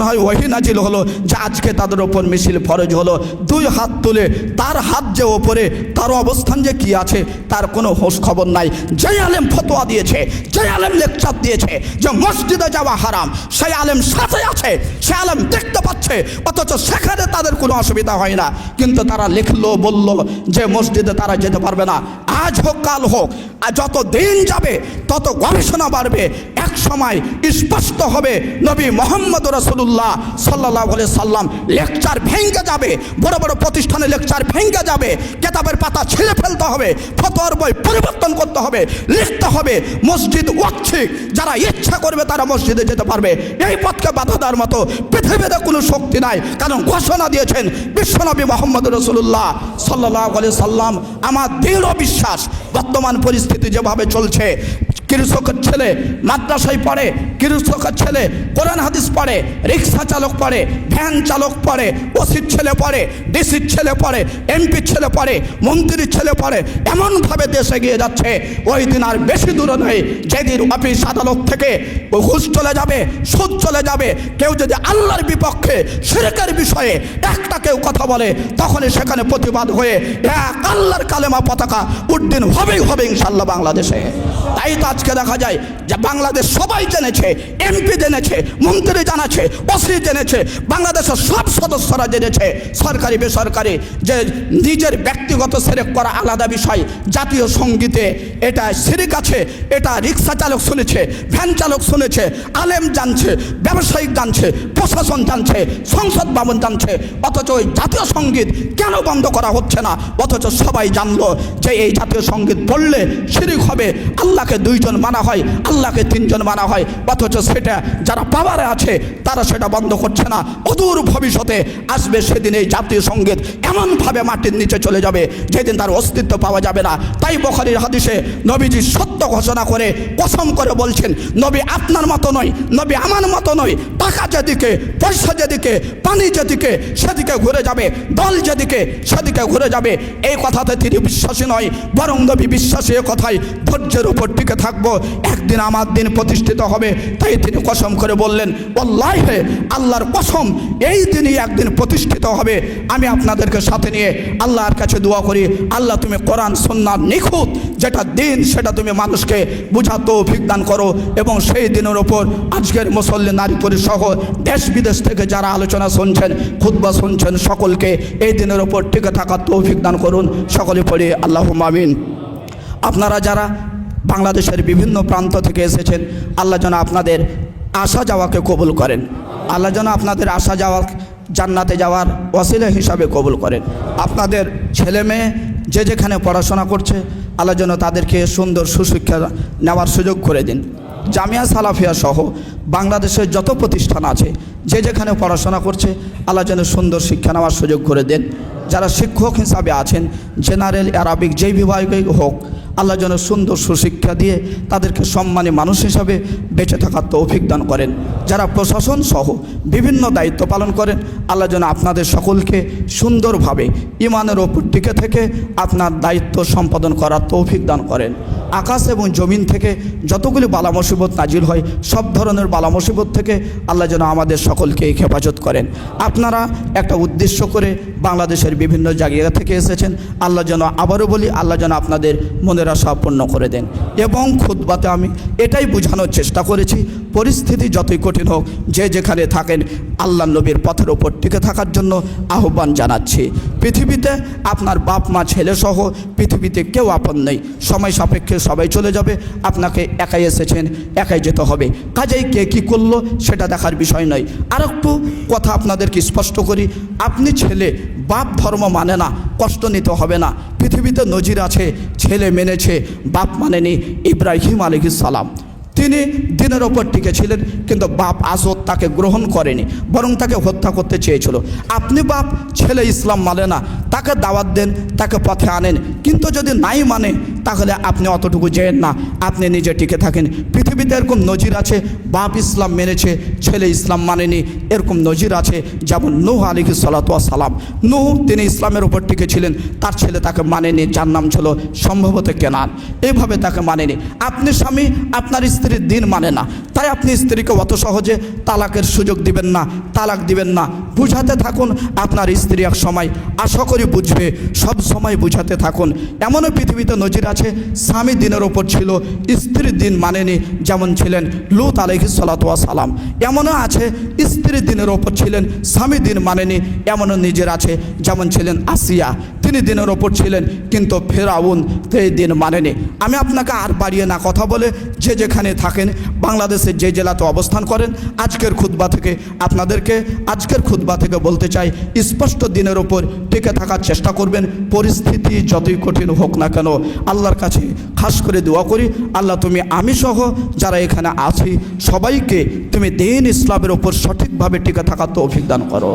হয় ওয়াহি নাজিল হলো যে আজকে তাদের ওপর মিছিল ফরজ হলো। দুই হাত তুলে, তার হাত যে ওপরে, তার অবস্থান যে কি আছে তার কোনো হোশ খবর নাই। যে আলেম ফতোয়া দিয়েছে, যে আলেম লেকচার দিয়েছে যে মসজিদে যাওয়া হারাম, সেই আলেম সাথে আছে, সে আলেম দেখতে পাচ্ছে, অথচ সেখানে তাদের কোনো অসুবিধা হয় না। কিন্তু তারা লিখলো, বলল যে মসজিদে তারা যেতে পারবে না। আজ হোক কাল হোক, আর যত দিন যাবে তত গবেষণা বাড়বে, এক সময় স্পষ্ট হবে নবী মুহাম্মদ রাসূলুল্লাহ সাল্লাল্লাহু আলাইহি সাল্লাম লেকচার ভেঙে যাবে, বড় বড় প্রতিষ্ঠানে লেকচার ভেঙে যাবে, কেতাবের পাতা ছিঁড়ে ফেলতে হবে, ফতোয়ার বই পরিবর্তন করতে হবে, লিখতে হবে মসজিদ ঐচ্ছিক, যারা ইচ্ছা করবে তারা মসজিদে যেতে পারবে। এই পথকে বাধা দেওয়ার মতো পৃথিবীতে কোনো শক্তি নাই, কারণ ঘোষণা দিয়েছেন বিশ্বনবী মুহাম্মদ রাসূলুল্লাহ সাল্লাল্লাহু আলাইহি সাল্লাম। আমার দৃঢ় বিশ্বাস বর্তমান পরিস্থিতি যেভাবে চলছে, কৃষকের ছেলে মাদ্রাসায় পড়ে, কৃষকের ছেলে কোরআন হাদিস পড়ে, রিক্সা চালক পড়ে, ভ্যান চালক পড়ে, ওসির ছেলে পড়ে, ডিসির ছেলে পড়ে, এমপির ছেলে পড়ে, মন্ত্রীর ছেলে পড়ে, এমনভাবে দেশ এগিয়ে যাচ্ছে। ওই দিন আর বেশি দূরে নয় যেদিন অফিস আদালত থেকে ঘুষ চলে যাবে, সুদ চলে যাবে। কেউ যদি আল্লাহর বিপক্ষে শিরকের বিষয়ে একটা কেউ কথা বলে, তখনই সেখানে প্রতিবাদ হয়ে এক আল্লাহর কালেমা পতাকা উড্ডীন হবেই হবে ইনশাআল্লাহ বাংলাদেশে। তাই তো আজকে দেখা যায় যে বাংলাদেশ সবাই জেনেছে, এমপি জেনেছে, মন্ত্রী জানাচ্ছে, ওসি জেনেছে, বাংলাদেশের সব সদস্যরা জেনেছে, সরকারি বেসরকারি, যে নিজের ব্যক্তিগত শিরক করা আলাদা বিষয়। জাতীয় সঙ্গীতে এটা শিরক আছে, এটা রিক্সা চালক শুনেছে, ভ্যান চালক শুনেছে, আলেম জানছে, ব্যবসায়িক জানছে, প্রশাসন জানছে, সংসদ ভবন জানছে, অথচ ওই জাতীয় সঙ্গীত কেন বন্ধ করা হচ্ছে না? অথচ সবাই জানলো যে এই জাতীয় সঙ্গীত পড়লে শিরক হবে, আল্লাহকে দুইজন মানা হয়, আল্লাহকে তিনজন মানা হয়, অথচ সেটা যারা পাওয়ারে আছে তারা সেটা বন্ধ করছে না। অদূর ভবিষ্যতে আসবে সেদিন এই জাতীয় সঙ্গীত এমনভাবে মাটির নিচে চলে যাবে যেদিন তার অস্তিত্ব পাওয়া যাবে না। তাই বুখারীর হাদিসে নবীজি সত্য ঘোষণা করে কসম করে বলছেন, নবী আপনার মতো নয়, নবী আমার মতো নয়। টাকা যেদিকে, পয়সা যেদিকে, পানি যেদিকে সেদিকে ঘুরে যাবে, দল যেদিকে সেদিকে ঘুরে যাবে। এই কথাতে তিনি বিশ্বাসী নয়, বরং নবী বিশ্বাসী। এ কথায় ধৈর্যের উপর টিকে থাকবো, একদিন আমার দিন প্রতিষ্ঠিত হবে। তাই তিনি কসম করে বললেন, ওয়াল্লাহি আল্লাহর কসম, এই দিনই একদিন প্রতিষ্ঠিত হবে। আমি আপনাদেরকে সাথে নিয়ে আল্লাহর কাছে দোয়া করি, আল্লাহ তুমি কোরআন সুন্নাহর নিখুঁত যেটা দিন সেটা তুমি মানুষকে বুঝার তৌফিক দান করো, এবং সেই দিনের ওপর আজকের মুসল্লি নারী পুরুষ সহ দেশ বিদেশ থেকে যারা আলোচনা শুনছেন, খুতবা শুনছেন, সকলকে এই দিনের ওপর টিকে থাকার তৌফিক দান করুন। সকলে পড়ি আল্লাহুম্মা আমিন। আপনারা যারা বাংলাদেশের বিভিন্ন প্রান্ত থেকে এসেছেন, আল্লাহ যেন আপনাদের আসা যাওয়াকে কবুল করেন, আল্লাহ যেন আপনাদের আসা যাওয়া জান্নাতে যাওয়ার ওয়াসিলা হিসাবে কবুল করেন। আপনাদের ছেলে মেয়ে যে যেখানে পড়াশোনা করছে, আল্লাহ যেন তাদেরকে সুন্দর সুশিক্ষা নেওয়ার সুযোগ করে দিন। জামিয়া সালাফিয়া সহ বাংলাদেশের যত প্রতিষ্ঠান আছে, যে যেখানে পড়াশোনা করছে, আল্লাহ যেন সুন্দর শিক্ষা নেওয়ার সুযোগ করে দেন। যারা শিক্ষক হিসাবে আছেন, জেনারেল, আরবিক যেই বিভাগে হোক, আল্লাহ যেন সুন্দর সুশিক্ষা দিয়ে তাদেরকে সম্মানী মানুষ হিসাবে বেঁচে থাকার তৌফিক দান করেন। যারা প্রশাসন সহ বিভিন্ন দায়িত্ব পালন করেন, আল্লাহ যেন আপনাদের সকলকে সুন্দরভাবে ইমানের ওপর টিকে থেকে আপনার দায়িত্ব সম্পাদন করার তৌফিক দান করেন। আকাশ এবং জমিন থেকে যতগুলি বালা মুসিবত নাজিল হয়, সব ধরনের বালা মুসিবত থেকে আল্লাহ যেন আমাদের সকলকে হেফাজত করেন। আপনারা একটা উদ্দেশ্য করে বাংলাদেশের বিভিন্ন জায়গা থেকে এসেছেন, আল্লাহ যেন, আবারও বলি, আল্লাহ যেন আপনাদের মনের আশা পূর্ণ করে দেন। এবং খুতবাতে আমি এটাই বোঝানোর চেষ্টা করেছি, পরিস্থিতি যতই কঠিন হোক, যে যেখানে থাকেন আল্লাহ নবীর পথের ওপর টিকে থাকার জন্য আহ্বান জানাচ্ছি। পৃথিবীতে আপনার বাপ মা ছেলে সহ পৃথিবীতে কেউ আপন নেই, সময় সাপেক্ষে সবাই চলে যাবে, আপনাকে একাই এসেছেন, একাই যেতে হবে। কাজেই কে কী করলো সেটা দেখার বিষয় নয়। আর একটু কথা আপনাদেরকে স্পষ্ট করি, আপনি ছেলে, বাপ ধর্ম মানে না, কষ্ট নিতে হবে না। পৃথিবীতে নজির আছে, ছেলে মেনেছে, বাপ মানেনি। ইব্রাহিম আলাইহিস সালাম, তিনি দিনের ওপর টিকে ছিলেন, কিন্তু বাপ আজও তাকে গ্রহণ করেনি, বরং তাকে হত্যা করতে চেয়েছিল। আপনি বাপ, ছেলে ইসলাম মানে না, তাকে দাওয়াত দেন, তাকে পথে আনেন, কিন্তু যদি নাই মানে তাহলে আপনি অতটুকু যেন না, আপনি নিজে টিকে থাকেন। পৃথিবীতে এরকম নজির আছে, বাপ ইসলাম মেনেছে, ছেলে ইসলাম মানেনি, এরকম নজির আছে। যেমন নূহ আলাইহিস সালাতু ওয়াস সালাম, নূহ তিনি ইসলামের ওপর টিকে ছিলেন, তার ছেলে তাকে মানেনি, যার নাম ছিল সম্ভবত কেনান, এইভাবে তাকে মানেনি। আপনি স্বামী, আপনার স্ত্রীর দিন মানে না, তাই আপনি স্ত্রীকে অত সহজে তালাকের সুযোগ দিবেন না, তালাক দিবেন না। বুঝাতে থাকুন, আপনার স্ত্রী এক সময় আশা করি বুঝবে, সব সময় বুঝাতে থাকুন। এমনও পৃথিবীতে নজির আছে, স্বামী দিনের ওপর ছিল, স্ত্রীর দিন মানেনি, যেমন ছিলেন লূত আলাইহিস সালাতু ওয়াস সালাম। এমনও আছে স্ত্রী দিনের ওপর ছিলেন, স্বামী দিন মানেনি, এমনও নিজের আছে, যেমন ছিলেন আসিয়া, তিনি দিনের ওপর ছিলেন, কিন্তু ফেরাউন সেই দিন মানেনি। আমি আপনাকে আর বাড়িয়ে না কথা বলে, যে যেখানে থাকেন, বাংলাদেশের যে জেলাতে অবস্থান করেন, আজকের খুতবা থেকে আপনাদেরকে বলতে চাই, স্পষ্ট দিনের ওপর টিকে থাকার চেষ্টা করবেন। পরিস্থিতি যতই কঠিন হোক না কেন, আল্লাহর কাছে খাস করে দোয়া করি, আল্লাহ তুমি আমি সহ যারা এখানে আছি সবাইকে তুমি দ্বীন ইসলামের ওপর সঠিকভাবে টিকে থাকার তৌফিক দান করো,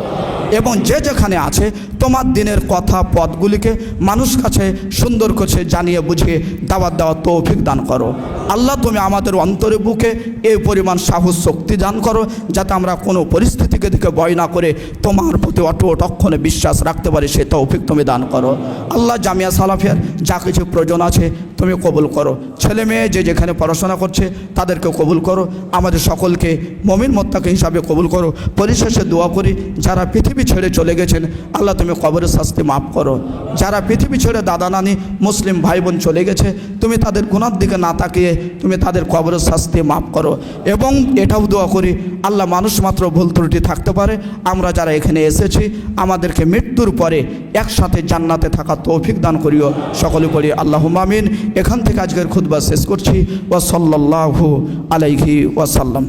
এবং যে যেখানে আছে তোমার দিনের কথা পথগুলিকে মানুষ কাছে সুন্দর করে জানিয়ে বুঝিয়ে দাওয়াত দেওয়ার তৌফিক দান করো। আল্লাহ তুমি আমাদের অন্তরে বুকে এই পরিমাণ সাহস শক্তি দান করো, যাতে আমরা কোনো পরিস্থিতিকে দিকে ভয় না করে তোমার প্রতি অটুট অক্ষণে বিশ্বাস রাখতে পারি, সে তৌফিক তুমি দান করো। আল্লাহ জামিয়া সালাফিয়ার যা কিছু প্রয়োজন আছে তুমি কবুল করো, ছেলে মেয়ে যে যেখানে পড়াশোনা করছে তাদেরকে কবুল করো, আমাদের সকলকে মুমিন মুত্তাকি হিসাবে কবুল করো। পরিশেষে দোয়া করি, যারা পৃথিবী ছেড়ে চলে গেছেন আল্লাহ তুমি কবরের শাস্তি মাফ করো। যারা পৃথিবী ছেড়ে দাদা নানি মুসলিম ভাই বোন চলে গেছে, তুমি তাদের গুনার দিকে না তাকিয়ে তুমি তাদের কবরের শাস্তি মাফ করো। এবং এটাও দোয়া করি, আল্লাহ মানুষ মাত্র ভুল ত্রুটি থাকতে পারে, আমরা যারা এখানে এসেছি আমাদেরকে মৃত্যুর পরে একসাথে জান্নাতে থাকার তৌফিক দান করিও, সকলে পড়ি আল্লাহুম্মা আমিন। এখান থেকে আজকের খুতবা শেষ করছি। ওয়া সাল্লাল্লাহু আলাইহি ওয়াসাল্লাম।